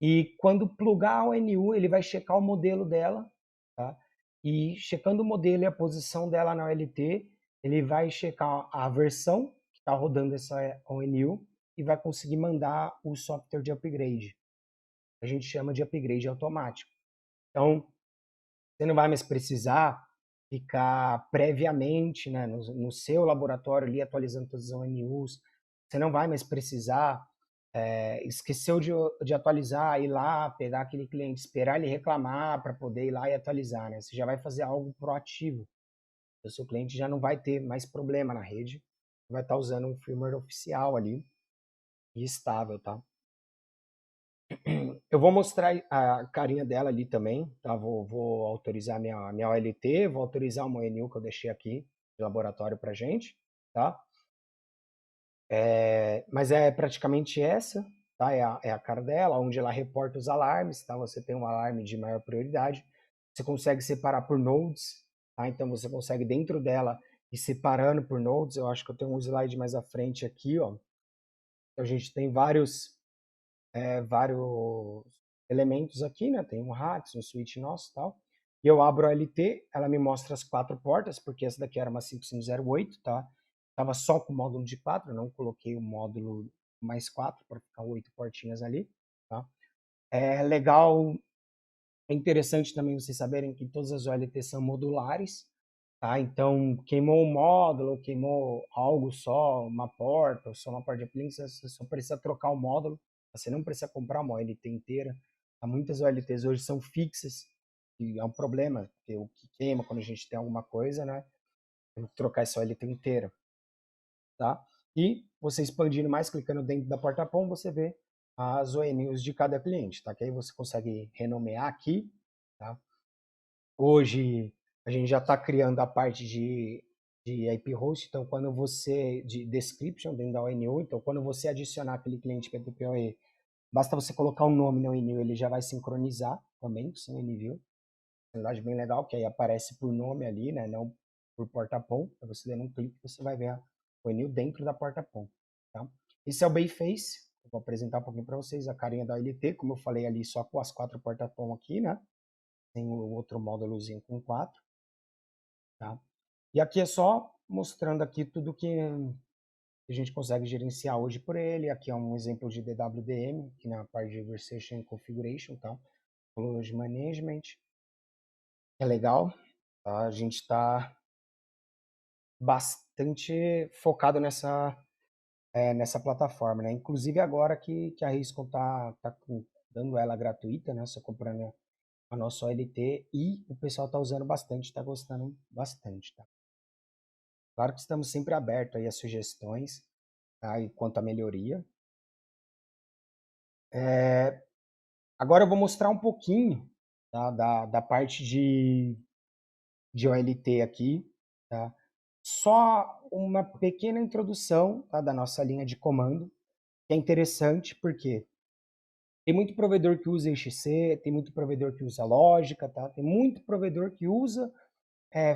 E quando plugar a ONU, ele vai checar o modelo dela, tá? E checando o modelo e a posição dela na OLT, ele vai checar a versão que está rodando essa ONU e vai conseguir mandar o software de upgrade. A gente chama de upgrade automático. Então, você não vai mais precisar ficar previamente, né, no seu laboratório ali atualizando todas as ONUs. Você não vai mais precisar esqueceu de atualizar, ir lá, pegar aquele cliente, esperar ele reclamar para poder ir lá e atualizar, né? Você já vai fazer algo proativo. O seu cliente já não vai ter mais problema na rede, vai estar usando um firmware oficial ali e estável, tá? Eu vou mostrar a carinha dela ali também, tá? Vou autorizar minha OLT, vou autorizar uma ONU que eu deixei aqui de laboratório pra gente, tá? Mas é praticamente essa, tá? É a cara dela, onde ela reporta os alarmes, tá? Você tem um alarme de maior prioridade. Você consegue separar por nodes, tá? Então você consegue dentro dela ir separando por nodes. Eu acho que eu tenho um slide mais à frente aqui, ó. A gente tem vários elementos aqui, né? Tem um RAX, um switch nosso e tal. E eu abro a LT, ela me mostra as 4 portas, porque essa daqui era uma 5508, tá? Tava só com o módulo de 4, eu não coloquei o módulo mais 4 para ficar 8 portinhas ali, tá? É legal, é interessante também vocês saberem que todas as OLTs são modulares, tá? Então, queimou um módulo, queimou algo só, uma porta, ou só uma parte de uplink, você só precisa trocar o módulo, você não precisa comprar uma OLT inteira. Tá? Muitas OLTs hoje são fixas, e é um problema, porque o que queima quando a gente tem alguma coisa, né? Tem que trocar essa OLT inteira, tá? E você expandindo mais, clicando dentro da porta POM, você vê as ONUs de cada cliente, tá? Que aí você consegue renomear aqui, tá? Hoje a gente já está criando a parte de IP host, então quando você, de description dentro da ONU, então quando você adicionar aquele cliente PTPoE, basta você colocar um nome na ONU, ele já vai sincronizar também com o seu NView. Funcionalidade bem legal, que aí aparece por nome ali, né, não por porta-POM, para você dando um clique, você vai ver a ONU dentro da porta-POM, tá? Esse é o Bayface, eu vou apresentar um pouquinho para vocês, a carinha da OLT, como eu falei ali, só com as 4 porta-POM aqui, né? Tem o outro módulozinho com 4, tá? E aqui é só mostrando aqui tudo que a gente consegue gerenciar hoje por ele. Aqui é um exemplo de DWDM, aqui na parte de Version Configuration, tá? Technology Management. É legal, tá? A gente está bastante focado nessa plataforma, né? Inclusive agora que a Riscon tá dando ela gratuita, né? Você comprando a nossa OLT e o pessoal está usando bastante, está gostando bastante, tá? Claro que estamos sempre abertos aí a sugestões, tá? E quanto à melhoria. Agora eu vou mostrar um pouquinho, tá, da parte de OLT aqui, tá? Só uma pequena introdução, tá, da nossa linha de comando, que é interessante porque tem muito provedor que usa XC, tem muito provedor que usa lógica, tá? Tem muito provedor que usa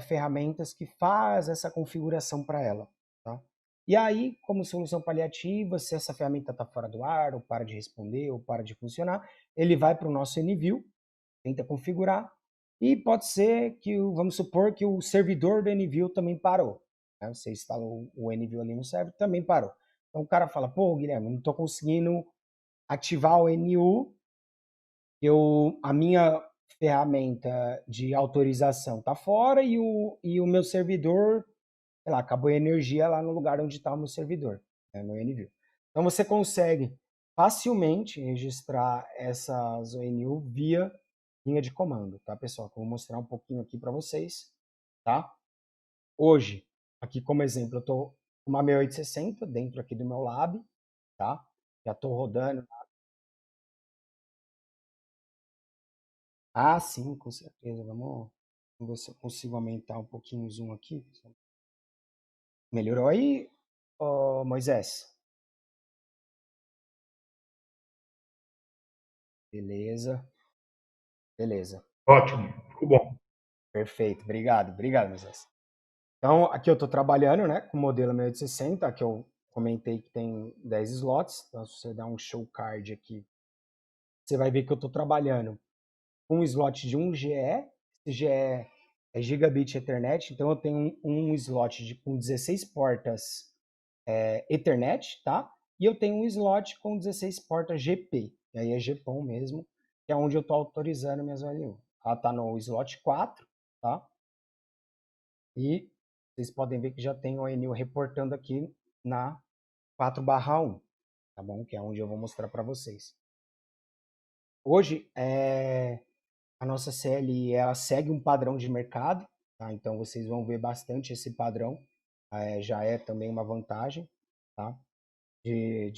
ferramentas que faz essa configuração para ela, tá? E aí, como solução paliativa, se essa ferramenta está fora do ar, ou para de responder, ou para de funcionar, ele vai para o nosso NView, tenta configurar, e pode ser que, vamos supor que o servidor do NView também parou, né? Você instalou o NView ali no server, também parou. Então o cara fala, pô, Guilherme, não estou conseguindo ativar o NU, a minha ferramenta de autorização está fora e o meu servidor, sei lá, acabou a energia lá no lugar onde está o meu servidor, né, no NView. Então você consegue facilmente registrar essas ONU via linha de comando, tá, pessoal? Que eu vou mostrar um pouquinho aqui para vocês, tá? Hoje, aqui como exemplo, eu estou com uma 6860 dentro aqui do meu lab, tá? Já estou rodando. Ah, sim, com certeza. Vamos ver se eu consigo aumentar um pouquinho o zoom aqui. Melhorou aí, ô, Moisés? Beleza, beleza. Ótimo, ficou bom. Perfeito, obrigado, Moisés. Então, aqui eu estou trabalhando, né, com o modelo 6860, que eu comentei que tem 10 slots. Então, se você dar um show card aqui, você vai ver que eu estou trabalhando com um slot de 1 GE. Esse GE é Gigabit Ethernet, então eu tenho um slot com 16 portas Ethernet, tá? E eu tenho um slot com 16 portas GP, e aí é GPON mesmo, que é onde eu estou autorizando minhas ONU. Ela está no slot 4, tá? E vocês podem ver que já tem o ONU reportando aqui na 4/1, tá bom? Que é onde eu vou mostrar para vocês. Hoje, a nossa CLI ela segue um padrão de mercado, tá? Então vocês vão ver bastante esse padrão, já é também uma vantagem, tá? De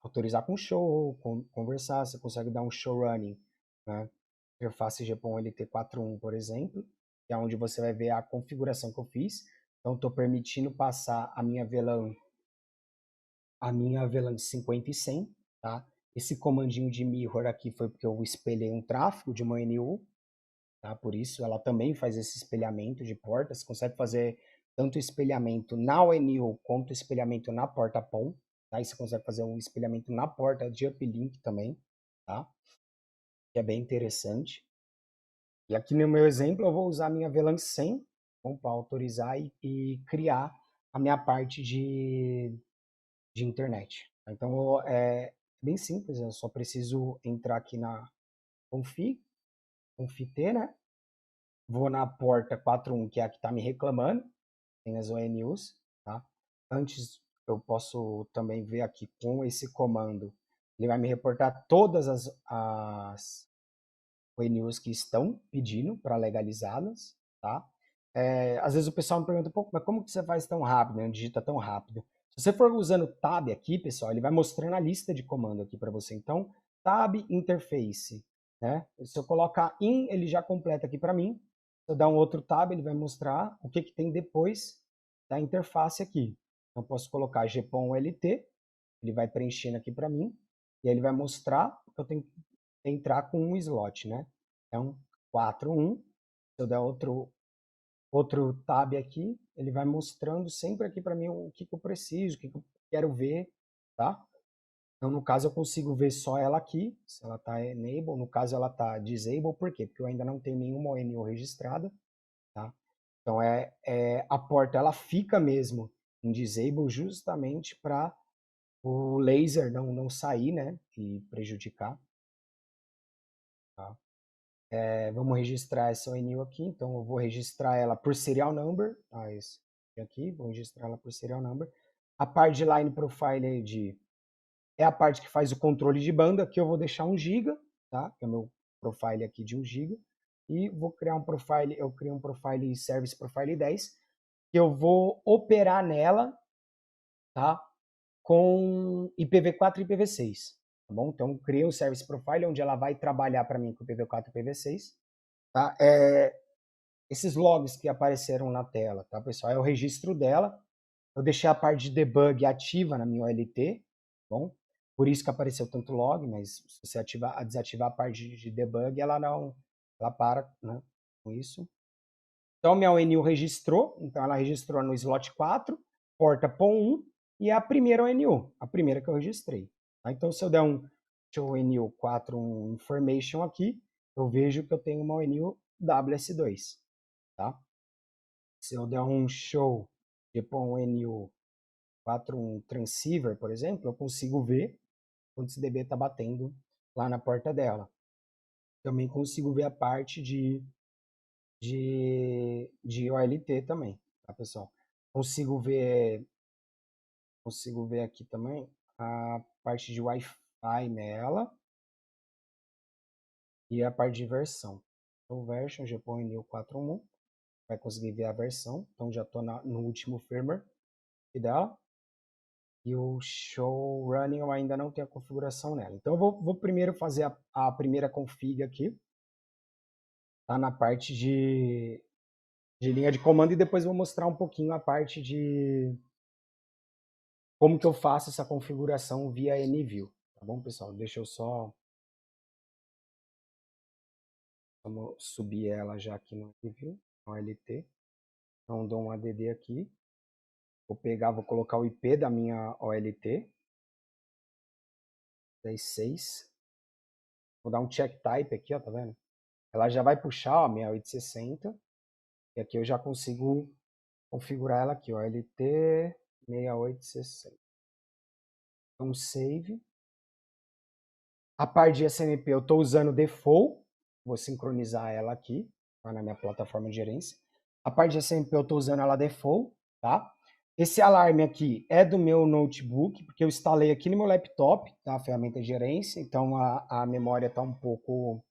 autorizar com show, conversar, você consegue dar um show running, né? Interface GPON LT41, por exemplo, que é onde você vai ver a configuração que eu fiz. Então, estou permitindo passar a minha VLAN 50 e 100, tá? Esse comandinho de mirror aqui foi porque eu espelhei um tráfego de uma NU, tá? Por isso, ela também faz esse espelhamento de portas. Você consegue fazer tanto espelhamento na ONU quanto espelhamento na porta PON. Tá? E você consegue fazer um espelhamento na porta de uplink também, tá? Que é bem interessante. E aqui no meu exemplo, eu vou usar a minha VLAN 100 para autorizar e criar a minha parte de internet. Então, é bem simples, eu só preciso entrar aqui na config.t, né? Vou na porta 41, que é a que está me reclamando, tem as ONUs, tá? Antes, eu posso também ver aqui com esse comando, ele vai me reportar todas as ONUs que estão pedindo para legalizá-las, tá? Às vezes o pessoal me pergunta, pô, mas como que você faz tão rápido, né? Digita tão rápido? Se você for usando Tab aqui, pessoal, ele vai mostrando a lista de comando aqui para você. Então, Tab Interface, né? Se eu colocar in, ele já completa aqui para mim. Se eu dar um outro Tab, ele vai mostrar o que tem depois da interface aqui. Então, eu posso colocar GPON LT, ele vai preenchendo aqui para mim, e aí ele vai mostrar que eu tenho que entrar com um slot, né? Então, 4.1, se eu der outro tab aqui, ele vai mostrando sempre aqui para mim o que eu preciso, o que eu quero ver, tá? Então, no caso, eu consigo ver só ela aqui, se ela está enable, no caso ela está disable, por quê? Porque eu ainda não tenho nenhuma ONU registrada, tá? Então, a porta, ela fica mesmo em disable justamente para o laser não sair, né, e prejudicar, tá? Vamos registrar essa ONU aqui, então eu vou registrar ela por serial number, tá? Esse aqui, vou registrar ela por serial number. A parte de line profile ID é a parte que faz o controle de banda, que eu vou deixar 1 GB, tá? Que é o meu profile aqui de 1 GB. E vou criar um profile, eu crio um profile service profile 10, que eu vou operar nela, tá? Com IPv4 e IPv6. tá bom? Então, criei um Service Profile onde ela vai trabalhar para mim com o IPv4 e o IPv6, tá? Esses logs que apareceram na tela, tá, pessoal? É o registro dela. Eu deixei a parte de debug ativa na minha OLT, tá bom? Por isso que apareceu tanto log, mas se você desativar a parte de debug, ela para, né, com isso. Então, minha ONU registrou, então ela registrou no slot 4, porta POM1, e é a primeira ONU, a primeira que eu registrei. Tá? Então, se eu der um show ONU 41 information aqui, eu vejo que eu tenho uma ONU WS2. Tá? Se eu der um show de POM-NU 41 transceiver, por exemplo, eu consigo ver quantos dB está batendo lá na porta dela. Também consigo ver a parte de OLT também, tá, pessoal? Consigo ver aqui também a parte de Wi-Fi nela e a parte de versão. Então, version GPON-NU 4.1, vai conseguir ver a versão. Então, já estou no último firmware dela. E o show running eu ainda não tenho a configuração nela. Então, eu vou primeiro fazer a primeira config aqui. Tá na parte de linha de comando e depois vou mostrar um pouquinho a parte de como que eu faço essa configuração via NView, tá bom, pessoal? Deixa eu só vamos subir ela já aqui no NView, no LT. Então, dou um ADD aqui. Vou colocar o IP da minha OLT. 10.6. Vou dar um check type aqui, ó, tá vendo? Ela já vai puxar, ó, 6860. E aqui eu já consigo configurar ela aqui, ó, LT 6860. Então, save. A parte de SMP eu estou usando default, vou sincronizar ela aqui, tá, na minha plataforma de gerência. A parte de SMP eu estou usando ela default, tá? Esse alarme aqui é do meu notebook, porque eu instalei aqui no meu laptop, tá? A ferramenta de gerência, então a memória está um pouco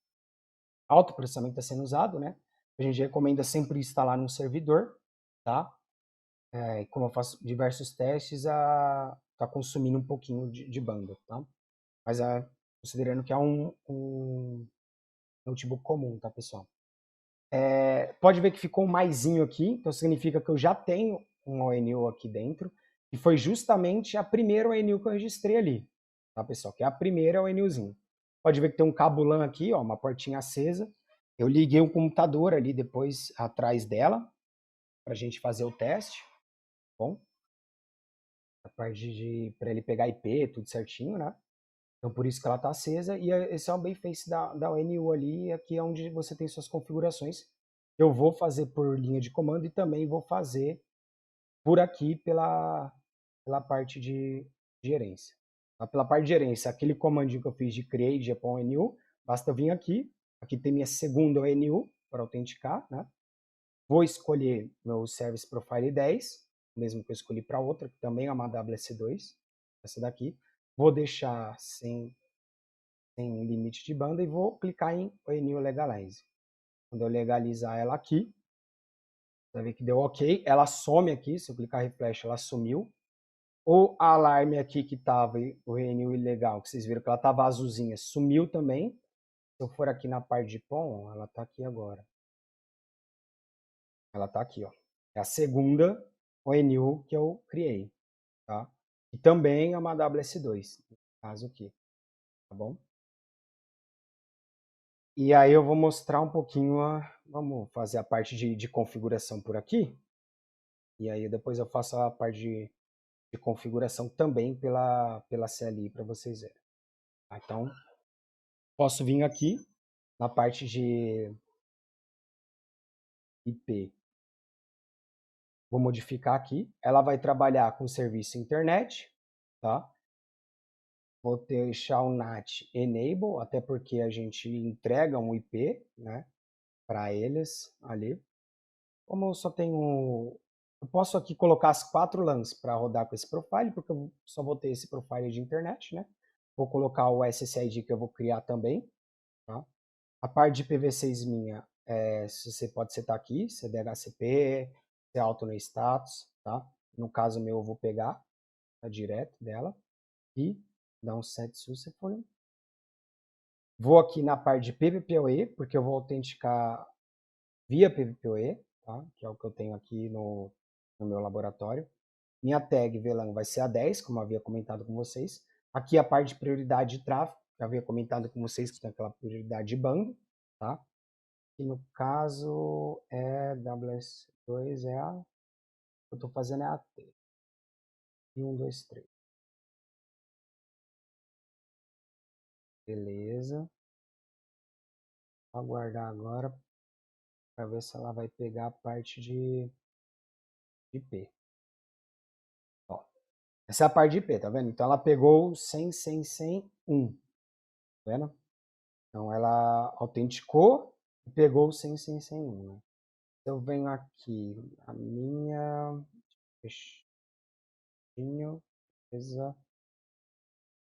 alta, o processamento está sendo usado, né? A gente recomenda sempre instalar num servidor, tá? Como eu faço diversos testes, tá consumindo um pouquinho de banda, tá? Mas considerando que é um notebook comum, tá, pessoal? Pode ver que ficou um maisinho aqui, então significa que eu já tenho um ONU aqui dentro, e foi justamente a primeira ONU que eu registrei ali, tá, pessoal? Que é a primeira ONUzinha. Pode ver que tem um cabo LAN aqui, ó, uma portinha acesa. Eu liguei um computador ali depois atrás dela, para a gente fazer o teste, tá bom? A parte para ele pegar IP, tudo certinho, né? Então, por isso que ela está acesa. E esse é o base da ONU ali. Aqui é onde você tem suas configurações. Eu vou fazer por linha de comando e também vou fazer por aqui pela parte de gerência. Pela parte de gerência, aquele comandinho que eu fiz de create GPON ONU, basta vir aqui. Aqui tem minha segunda ONU para autenticar, né? Vou escolher meu Service Profile 10, mesmo que eu escolhi para outra, que também é uma WS2, essa daqui. Vou deixar sem limite de banda e vou clicar em ONU Legalize. Quando eu legalizar ela aqui, você vai ver que deu OK. Ela some aqui, se eu clicar refresh, ela sumiu. O alarme aqui que estava, o ONU ilegal, que vocês viram que ela estava azulzinha, sumiu também. Se eu for aqui na parte de POM, ela está aqui agora. Ela está aqui, ó. É a segunda ONU que eu criei, tá? E também é uma WS2, no caso aqui, tá bom? E aí eu vou mostrar um pouquinho, vamos fazer a parte de configuração por aqui. E aí depois eu faço a parte de configuração também pela CLI para vocês verem. Tá? Então, posso vir aqui na parte de IP. Vou modificar aqui. Ela vai trabalhar com serviço internet, tá? Vou deixar o NAT Enable, até porque a gente entrega um IP, né, para eles ali. Como eu só tenho... Eu posso aqui colocar as 4 LANs para rodar com esse profile, porque eu só vou ter esse profile de internet, né? Vou colocar o SSID que eu vou criar também, tá? A parte de PV6 minha, você pode setar aqui, CDHCP, ser alto no status, tá? No caso meu, eu vou pegar, tá, direto dela. E Dá um set successfully. Vou aqui na parte de PVPoE, porque eu vou autenticar via PVPoE, tá? Que é o que eu tenho aqui no meu laboratório. Minha tag VLAN vai ser a 10, como eu havia comentado com vocês. Aqui a parte de prioridade de tráfego, que eu havia comentado com vocês que tem aquela prioridade de bando, tá? E no caso é WS2, é a... eu estou fazendo é a T. E 1, 2, 3. Beleza. Vou aguardar agora para ver se ela vai pegar a parte de IP. Ó, essa é a parte de IP, tá vendo? Então ela pegou 100, 100, 100, 1. Tá vendo? Então ela autenticou e pegou 100, 100, 100, 1. Né? Eu venho aqui, a minha... Fechinho, beleza.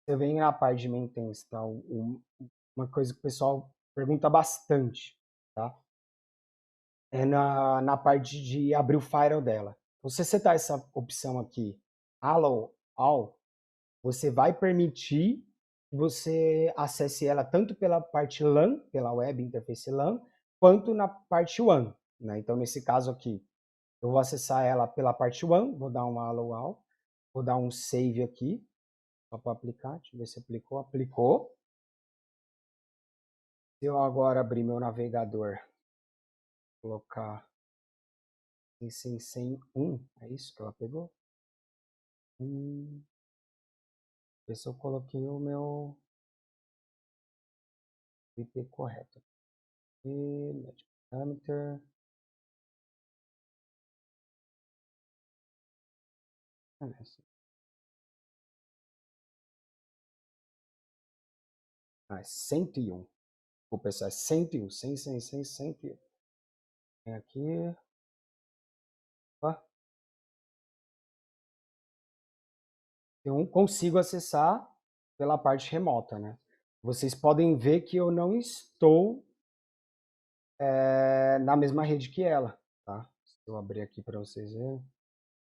Eu venho na parte de maintenance, tá? Uma coisa que o pessoal pergunta bastante, tá? É na parte de abrir o firewall dela. Se você setar essa opção aqui, Allow All, você vai permitir que você acesse ela tanto pela parte LAN, pela Web Interface LAN, quanto na parte WAN. Né? Então, nesse caso aqui, eu vou acessar ela pela parte WAN, vou dar um Allow All, vou dar um Save aqui, só para aplicar, deixa eu ver se aplicou. Aplicou. Se eu agora abrir meu navegador, colocar em 1, é isso que ela pegou? Ver se eu coloquei o meu IP correto. E net parameter. Ah, é 101. Vou pensar, é 101. 100, 100, 100, 101. Vem aqui. Opa. Eu consigo acessar pela parte remota, né? Vocês podem ver que eu não estou na mesma rede que ela, tá? Se eu abrir aqui para vocês verem.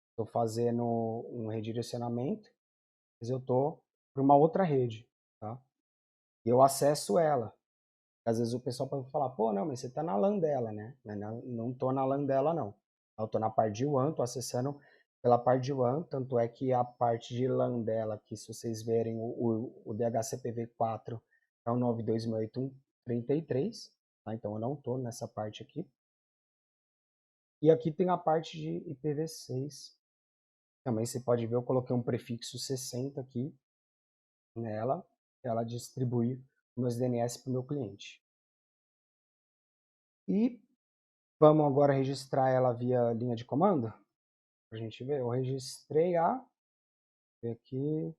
Estou fazendo um redirecionamento, mas eu estou para uma outra rede, tá? E eu acesso ela. Às vezes o pessoal pode falar, pô, não, mas você está na LAN dela, né? Mas não estou na LAN dela, não. Eu estou na parte de WAN, estou acessando pela parte de WAN, tanto é que a parte de LAN dela, que se vocês verem o DHCPV4 é o 92.181.33, tá? Então eu não estou nessa parte aqui. E aqui tem a parte de IPv6. Também você pode ver, eu coloquei um prefixo 60 aqui nela, ela distribui meus DNS para o meu cliente. E vamos agora registrar ela via linha de comando, para a gente ver. Eu registrei aqui,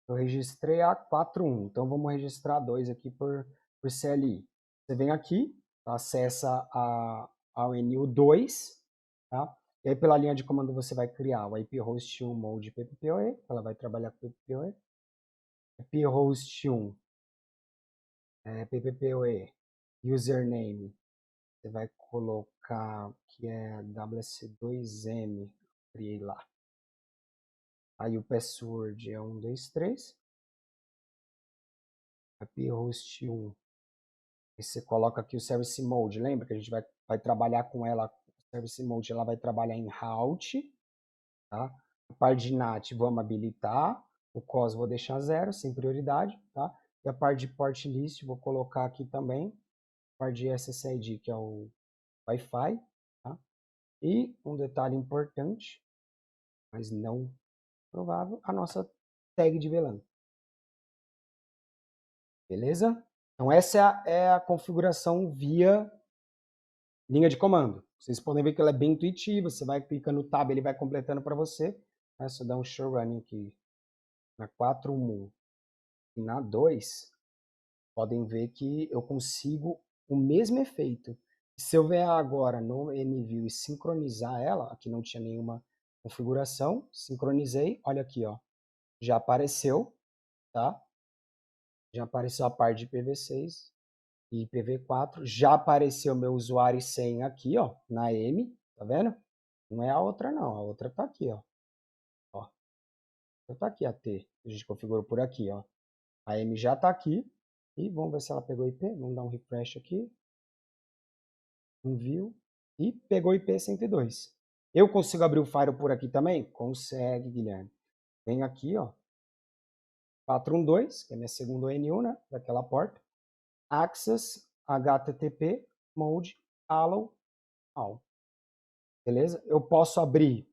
eu registrei a 41, então vamos registrar 2 aqui por CLI. Você vem aqui, acessa ao NU2, tá? E aí pela linha de comando você vai criar o IP host 1 mode PPPoE, ela vai trabalhar com PPPoE. IP host 1, PPPoE, username, você vai colocar que é WS2M, criei lá. Aí o password é 123. IP host 1. E você coloca aqui o service mode. Lembra que a gente vai trabalhar com ela, o service mode, ela vai trabalhar em route, tá? A parte de NAT vamos habilitar. O COS vou deixar 0, sem prioridade, tá? E a parte de port list vou colocar aqui também. A parte de SSID, que é o Wi-Fi, tá? E um detalhe importante, mas não provável, a nossa tag de VLAN. Beleza? Então essa é a configuração via linha de comando. Vocês podem ver que ela é bem intuitiva, você vai clicando no tab, ele vai completando para você. Se eu dar um show running aqui na 4.1 e na 2, podem ver que eu consigo o mesmo efeito. Se eu vier agora no MView e sincronizar ela, aqui não tinha nenhuma configuração, sincronizei, olha aqui, ó, já apareceu, tá? Já apareceu a parte de IPv6 e IPv4, já apareceu meu usuário e senha aqui, ó, na M, tá vendo? Não é a outra não, a outra tá aqui, ó. Já tá aqui a T. A gente configurou por aqui, ó. A M já tá aqui. E vamos ver se ela pegou IP. Vamos dar um refresh aqui. Envio. E pegou IP 102. Eu consigo abrir o Firewall por aqui também? Consegue, Guilherme. Vem aqui, ó. 412, que é minha segunda ONU, né? Daquela porta. Access HTTP mode allow all. Beleza? Eu posso abrir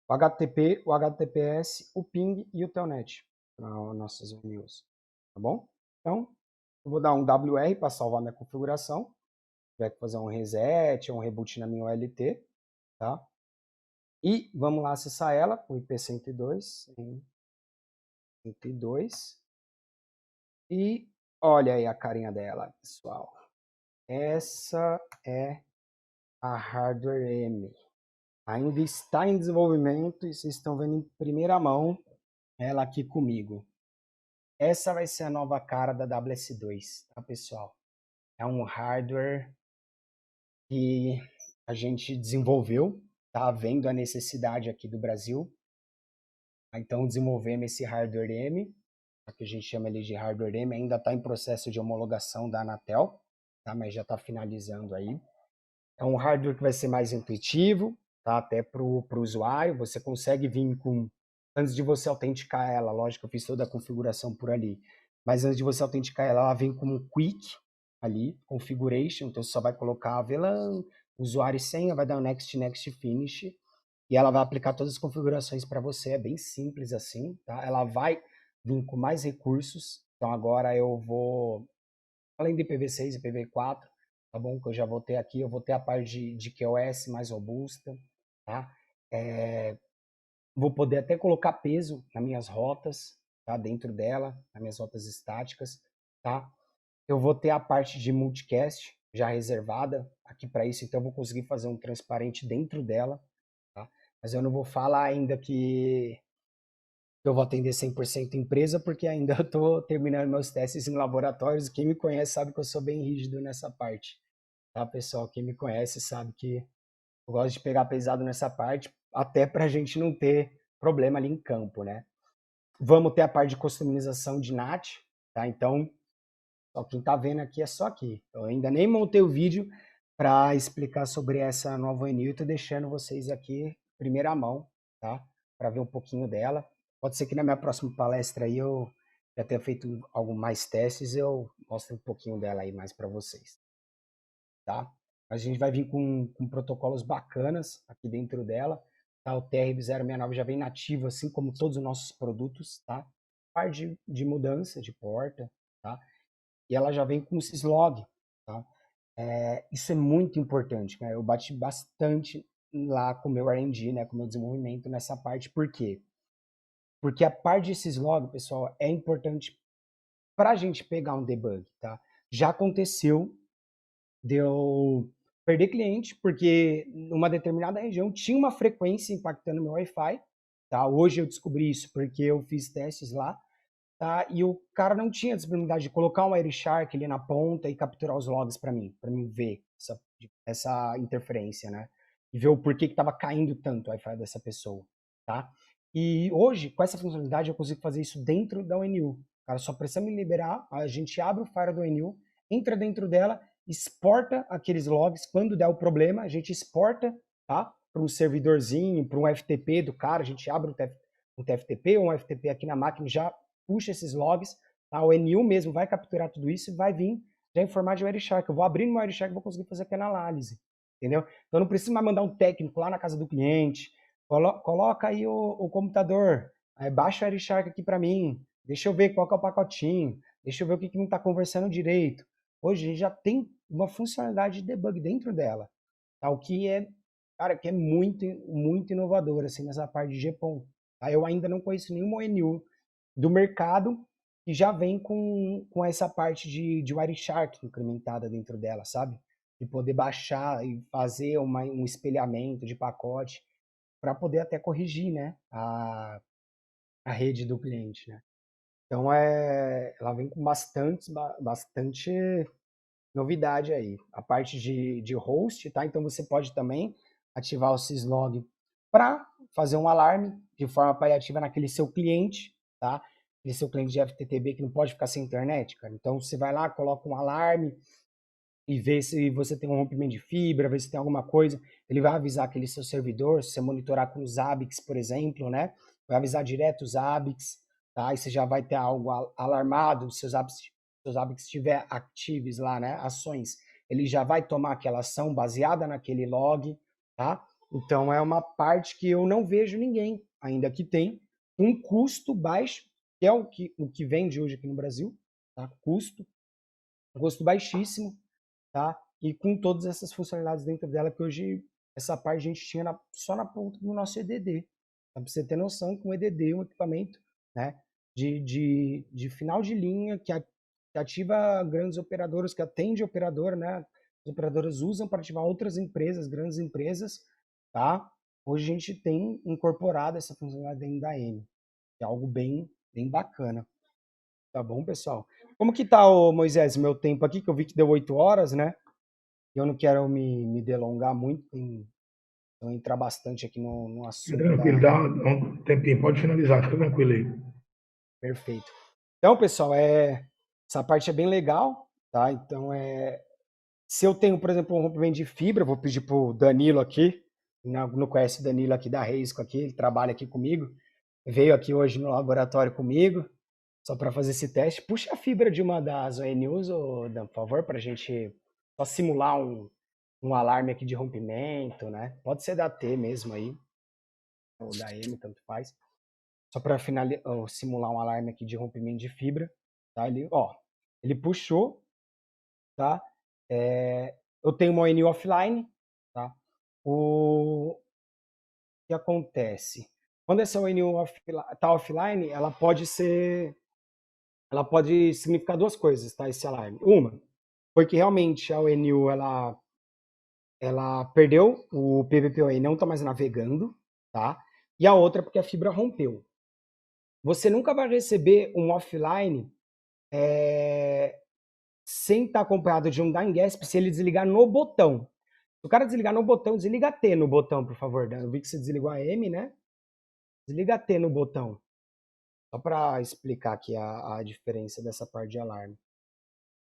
o HTTP, o HTTPS, o ping e o telnet para nossas ONUs. Tá bom? Então, eu vou dar um WR para salvar minha configuração. Tiver que fazer um reset ou um reboot na minha OLT, tá? E vamos lá acessar ela com IP 102, 102. E olha aí a carinha dela, pessoal. Essa é a Hardware M. Ainda está em desenvolvimento e vocês estão vendo em primeira mão ela aqui comigo. Essa vai ser a nova cara da WS2, tá, pessoal? É um hardware que a gente desenvolveu, tá vendo a necessidade aqui do Brasil. Então desenvolvemos esse hardware M, que a gente chama ele de hardware M, ainda está em processo de homologação da Anatel, tá? Mas já está finalizando aí. É um hardware que vai ser mais intuitivo, tá? Até para o usuário. Você consegue vir com, antes de você autenticar ela, lógico, eu fiz toda a configuração por ali, mas antes de você autenticar ela, ela vem como um quick ali, configuration, então você só vai colocar a VLAN, usuário e senha, vai dar um next, next, finish, e ela vai aplicar todas as configurações para você, é bem simples assim, tá? Ela vai vir com mais recursos, então agora eu vou, além de IPv6 e IPv4, tá bom? Que eu já vou ter aqui, eu vou ter a parte de QoS mais robusta, tá? Vou poder até colocar peso nas minhas rotas, tá? Dentro dela, nas minhas rotas estáticas, tá? Eu vou ter a parte de multicast já reservada aqui para isso, então eu vou conseguir fazer um transparente dentro dela, tá? Mas eu não vou falar ainda que eu vou atender 100% empresa, porque ainda eu estou terminando meus testes em laboratórios. Quem me conhece sabe que eu sou bem rígido nessa parte, tá, pessoal? Quem me conhece sabe que eu gosto de pegar pesado nessa parte, até para a gente não ter problema ali em campo, né? Vamos ter a parte de customização de NAT, tá? Então, só quem tá vendo aqui é só aqui. Eu ainda nem montei o vídeo para explicar sobre essa nova ONU, tô deixando vocês aqui primeira mão, tá? Para ver um pouquinho dela. Pode ser que na minha próxima palestra aí eu já tenha feito alguns mais testes, eu mostro um pouquinho dela aí mais para vocês, tá? A gente vai vir com protocolos bacanas aqui dentro dela, tá? O TRB069 já vem nativo, assim como todos os nossos produtos, tá? Parte de mudança de porta, tá? E ela já vem com o syslog, tá? Isso é muito importante, né? Eu bati bastante lá com o meu R&D, né? Com o meu desenvolvimento nessa parte. Por quê? Porque a parte de syslog, pessoal, é importante para a gente pegar um debug, tá? Já aconteceu de eu perder cliente porque numa determinada região tinha uma frequência impactando meu Wi-Fi, tá? Hoje eu descobri isso porque eu fiz testes lá, tá? E o cara não tinha a disponibilidade de colocar um Wireshark ali na ponta e capturar os logs para mim ver essa interferência, né? E ver o porquê que estava caindo tanto o Wi-Fi dessa pessoa, tá? E hoje, com essa funcionalidade, eu consigo fazer isso dentro da ONU. O cara só precisa me liberar, a gente abre o Fire da ONU, entra dentro dela, exporta aqueles logs. Quando der o problema, a gente exporta, tá? Para um servidorzinho, para um FTP do cara, a gente abre um TFTP ou um FTP aqui na máquina, já puxa esses logs, tá? O NU mesmo vai capturar tudo isso e vai vir já informar de Wireshark. Eu vou abrir no Wireshark e vou conseguir fazer aquela análise, entendeu? Então não preciso mais mandar um técnico lá na casa do cliente, coloca aí o computador, baixa o Wireshark aqui para mim, deixa eu ver qual que é o pacotinho, deixa eu ver o que não está conversando direito. Hoje a gente já tem uma funcionalidade de debug dentro dela, tá? O que é, cara, que é muito, muito inovador assim, nessa parte de GPON. Tá? Eu ainda não conheço nenhuma ONU do mercado que já vem com essa parte de Wireshark incrementada dentro dela, sabe? De poder baixar e fazer um espelhamento de pacote para poder até corrigir, né, a rede do cliente, né? Então ela vem com bastante novidade aí. A parte de host, tá? Então você pode também ativar o syslog para fazer um alarme de forma paliativa naquele seu cliente, tá? Aquele seu cliente de FTTB que não pode ficar sem internet, cara. Então você vai lá, coloca um alarme e vê se você tem um rompimento de fibra, vê se tem alguma coisa. Ele vai avisar aquele seu servidor, se você monitorar com os ABICs, por exemplo, né? Vai avisar direto os ABICs, tá? E você já vai ter algo alarmado, se seus ABICs estiver ativos lá, né? Ações, ele já vai tomar aquela ação baseada naquele log, tá? Então é uma parte que eu não vejo ninguém ainda que tem um custo baixo, que é o que vende hoje aqui no Brasil, tá? Custo baixíssimo, tá? E com todas essas funcionalidades dentro dela, que hoje essa parte a gente tinha só na ponta do nosso EDD. Para você ter noção que um EDD, um equipamento, né, de final de linha, que ativa grandes operadoras, que atende operadora, né? As operadoras usam para ativar outras empresas, grandes empresas, tá? Hoje a gente tem incorporado essa funcionalidade dentro da M, que é algo bem, bem bacana. Tá bom, pessoal? Como que tá, ô Moisés, meu tempo aqui, que eu vi que deu 8 horas, né? Eu não quero me delongar muito, eu entrar bastante aqui no Fica assunto tranquilo, da... dá um tempinho, pode finalizar, fica tranquilo aí. Perfeito. Então, pessoal, essa parte é bem legal, tá? Então, se eu tenho, por exemplo, um rompimento de fibra, eu vou pedir pro Danilo aqui, não conhece o Danilo aqui da Reisco aqui, ele trabalha aqui comigo, veio aqui hoje no laboratório comigo, só para fazer esse teste. Puxa a fibra de uma das ONUs, Dan, por favor, para a gente só simular um alarme aqui de rompimento, né? Pode ser da T mesmo aí, ou da M, tanto faz. Só para simular um alarme aqui de rompimento de fibra, tá? Ele puxou, tá? Eu tenho uma ONU offline, tá? O que acontece? Quando essa ONU está offline, ela pode significar duas coisas, tá? Esse alarme. Uma, foi que realmente a ONU ela perdeu o PVPoE e não está mais navegando, tá? E a outra porque a fibra rompeu. Você nunca vai receber um offline sem estar acompanhado de um dying gasp se ele desligar no botão. Se o cara desligar no botão, desliga a T no botão, por favor. Eu vi que você desligou a M, né? Desliga a T no botão. Só para explicar aqui a diferença dessa parte de alarme.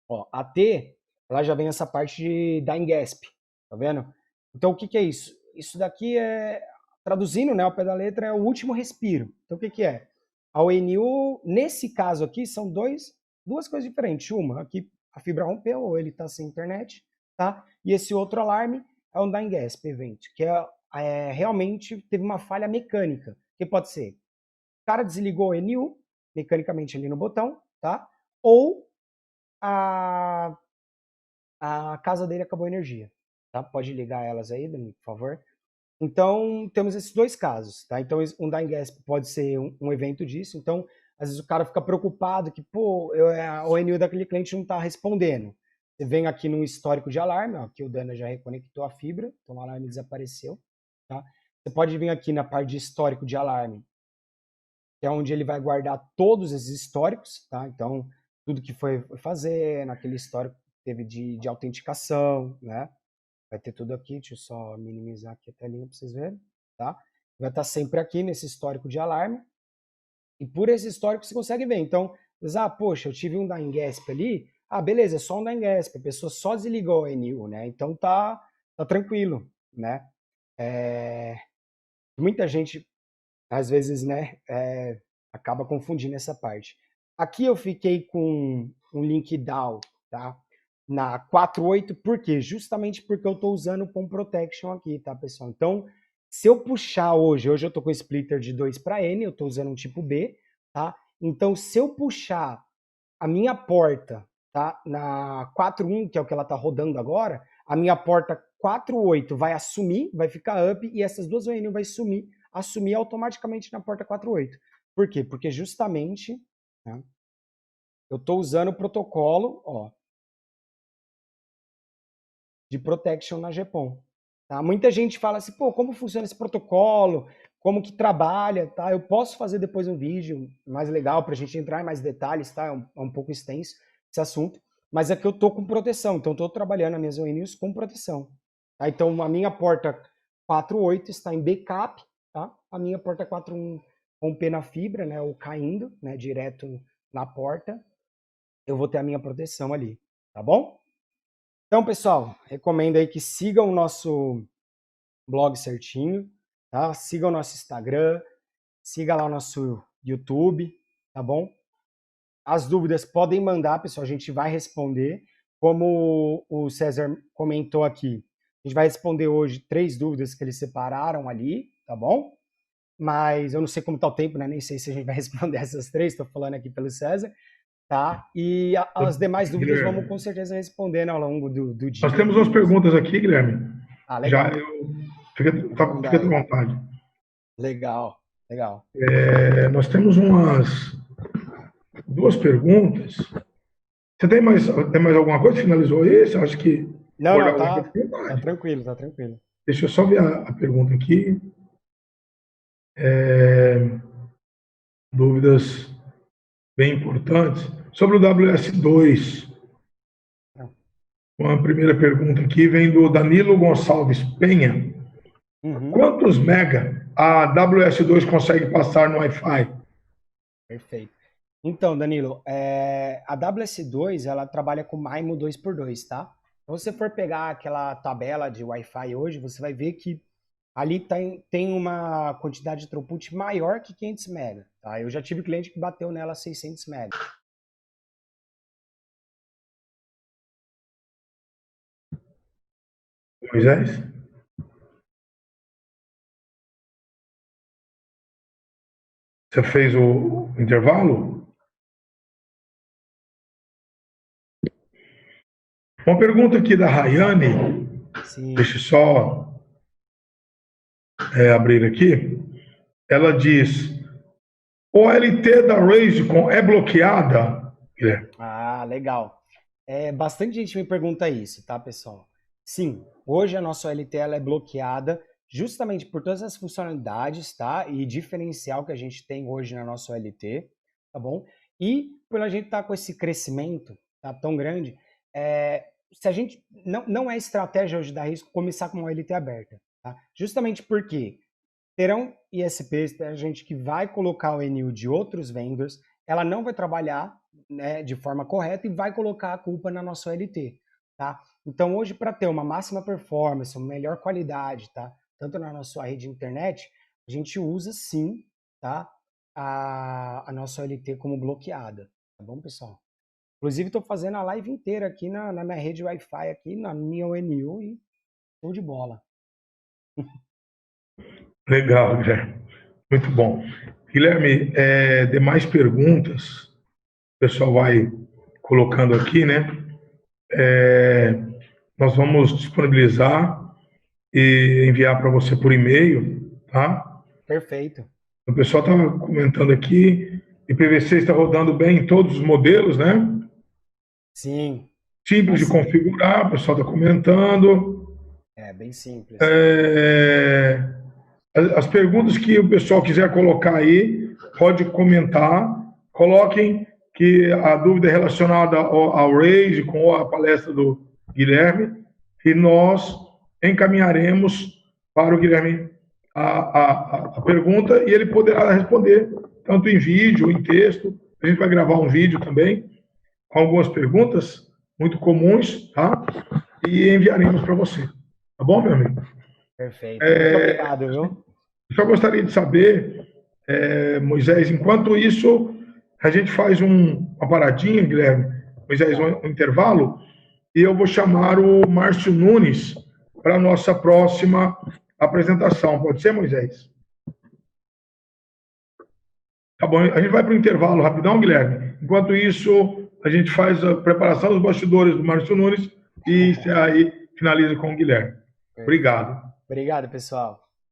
Ó, a T, ela já vem essa parte de dying gasp, tá vendo? Então, o que é isso? Isso daqui traduzindo, né, ao pé da letra, é o último respiro. Então, o que é? A ONU, nesse caso aqui, são duas coisas diferentes. Uma, aqui a fibra rompeu, ou ele está sem internet, tá? E esse outro alarme é um dying gasp event, que realmente teve uma falha mecânica. Que pode ser? O cara desligou a ONU, mecanicamente ali no botão, tá? Ou a casa dele acabou a energia, tá? Pode ligar elas aí, Dani, por favor. Então, temos esses dois casos, tá? Então, um dying gasp pode ser um evento disso. Então, às vezes o cara fica preocupado que, pô, a ONU daquele cliente não está respondendo. Você vem aqui no histórico de alarme, ó, que o Dana já reconectou a fibra, então o alarme desapareceu, tá? Você pode vir aqui na parte de histórico de alarme, que é onde ele vai guardar todos esses históricos, tá? Então, tudo que foi fazer, naquele histórico teve de autenticação, né? Vai ter tudo aqui, deixa eu só minimizar aqui a telinha para vocês verem, tá? Vai estar sempre aqui nesse histórico de alarme, e por esse histórico você consegue ver. Então, poxa, eu tive um dying gasp ali, beleza, é só um dying gasp, a pessoa só desligou a NU, né? Então tá tranquilo, né? Muita gente, às vezes, né, acaba confundindo essa parte. Aqui eu fiquei com um link down, tá? Na 4.8, por quê? Justamente porque eu estou usando o POM Protection aqui, tá, pessoal? Então, se eu puxar hoje eu estou com splitter de 2 para N, eu estou usando um tipo B, tá? Então, se eu puxar a minha porta, tá, na 4.1, que é o que ela está rodando agora, a minha porta 4.8 vai assumir, vai ficar up, e essas duas ONU vai assumir automaticamente na porta 4.8. Por quê? Porque justamente, né, eu estou usando o protocolo, ó, de protection na GPON. Tá? Muita gente fala assim, pô, como funciona esse protocolo? Como que trabalha? Tá? Eu posso fazer depois um vídeo mais legal para a gente entrar em mais detalhes, tá? É um pouco extenso esse assunto, mas é que eu tô com proteção, então estou trabalhando as minhas ONUs com proteção. Tá? Então a minha porta 4.8 está em backup, tá? A minha porta 4.1 romper na fibra, né, ou caindo, né, direto na porta, eu vou ter a minha proteção ali, tá bom? Então, pessoal, recomendo aí que sigam o nosso blog certinho, tá? Sigam o nosso Instagram, siga lá o nosso YouTube, tá bom? As dúvidas podem mandar, pessoal, a gente vai responder. Como o César comentou aqui, a gente vai responder hoje 3 dúvidas que eles separaram ali, tá bom? Mas eu não sei como está o tempo, né? Nem sei se a gente vai responder essas 3, estou falando aqui pelo César, tá? E as demais dúvidas vamos com certeza respondendo ao longo do dia. Nós temos umas perguntas aqui, Guilherme. Legal. Fica à vontade. Legal. Nós temos 2 perguntas. Você tem mais alguma coisa? Finalizou esse? Acho que... Não, tá tranquilo. Deixa eu só ver a pergunta aqui. Dúvidas bem importantes. Sobre o WS2. Uma primeira pergunta aqui vem do Danilo Gonçalves Penha. Quantos mega a WS2 consegue passar no Wi-Fi? Perfeito. Então, Danilo, a WS2 ela trabalha com MIMO 2x2, tá? Então, se você for pegar aquela tabela de Wi-Fi hoje, você vai ver que ali tem uma quantidade de throughput maior que 500 MB, tá? Eu já tive cliente que bateu nela 600 MB. Moisés? Você fez o intervalo? Uma pergunta aqui da Rayane. Sim. Deixa eu só abrir aqui. Ela diz: o LT da Ragecom é bloqueada? Legal. Bastante gente me pergunta isso, tá, pessoal? Sim, hoje a nossa OLT ela é bloqueada justamente por todas as funcionalidades, tá? E diferencial que a gente tem hoje na nossa OLT, tá bom? E por a gente estar com esse crescimento, tá, tão grande, se a gente não é estratégia hoje da Risco começar com uma OLT aberta, tá? Justamente porque terão ISPs, tem gente que vai colocar o NU de outros vendors, ela não vai trabalhar, né, de forma correta e vai colocar a culpa na nossa OLT, tá? Então, hoje, para ter uma máxima performance, uma melhor qualidade, tá? Tanto na nossa rede de internet, a gente usa sim, tá? A nossa OLT como bloqueada, tá bom, pessoal? Inclusive, estou fazendo a live inteira aqui na minha rede Wi-Fi, aqui na minha ONU e show de bola. Legal, Guilherme. Muito bom. Guilherme, demais perguntas, o pessoal vai colocando aqui, né? Nós vamos disponibilizar e enviar para você por e-mail, tá? Perfeito. O pessoal está comentando aqui, IPv6 está rodando bem em todos os modelos, né? Sim. Simples de configurar, o pessoal está comentando. Bem simples. As perguntas que o pessoal quiser colocar aí, pode comentar. Coloquem que a dúvida é relacionada ao Rage, com a palestra do Guilherme, e nós encaminharemos para o Guilherme a pergunta e ele poderá responder, tanto em vídeo ou em texto. A gente vai gravar um vídeo também, com algumas perguntas muito comuns, tá? E enviaremos para você. Tá bom, meu amigo? Perfeito. Muito obrigado, viu? Eu só gostaria de saber, Moisés, enquanto isso, a gente faz uma paradinha, Guilherme, Moisés, um intervalo, e eu vou chamar o Márcio Nunes para a nossa próxima apresentação. Pode ser, Moisés? Tá bom, a gente vai para o intervalo rapidão, Guilherme. Enquanto isso, a gente faz a preparação dos bastidores do Márcio Nunes e aí finaliza com o Guilherme. Obrigado. Obrigado, pessoal.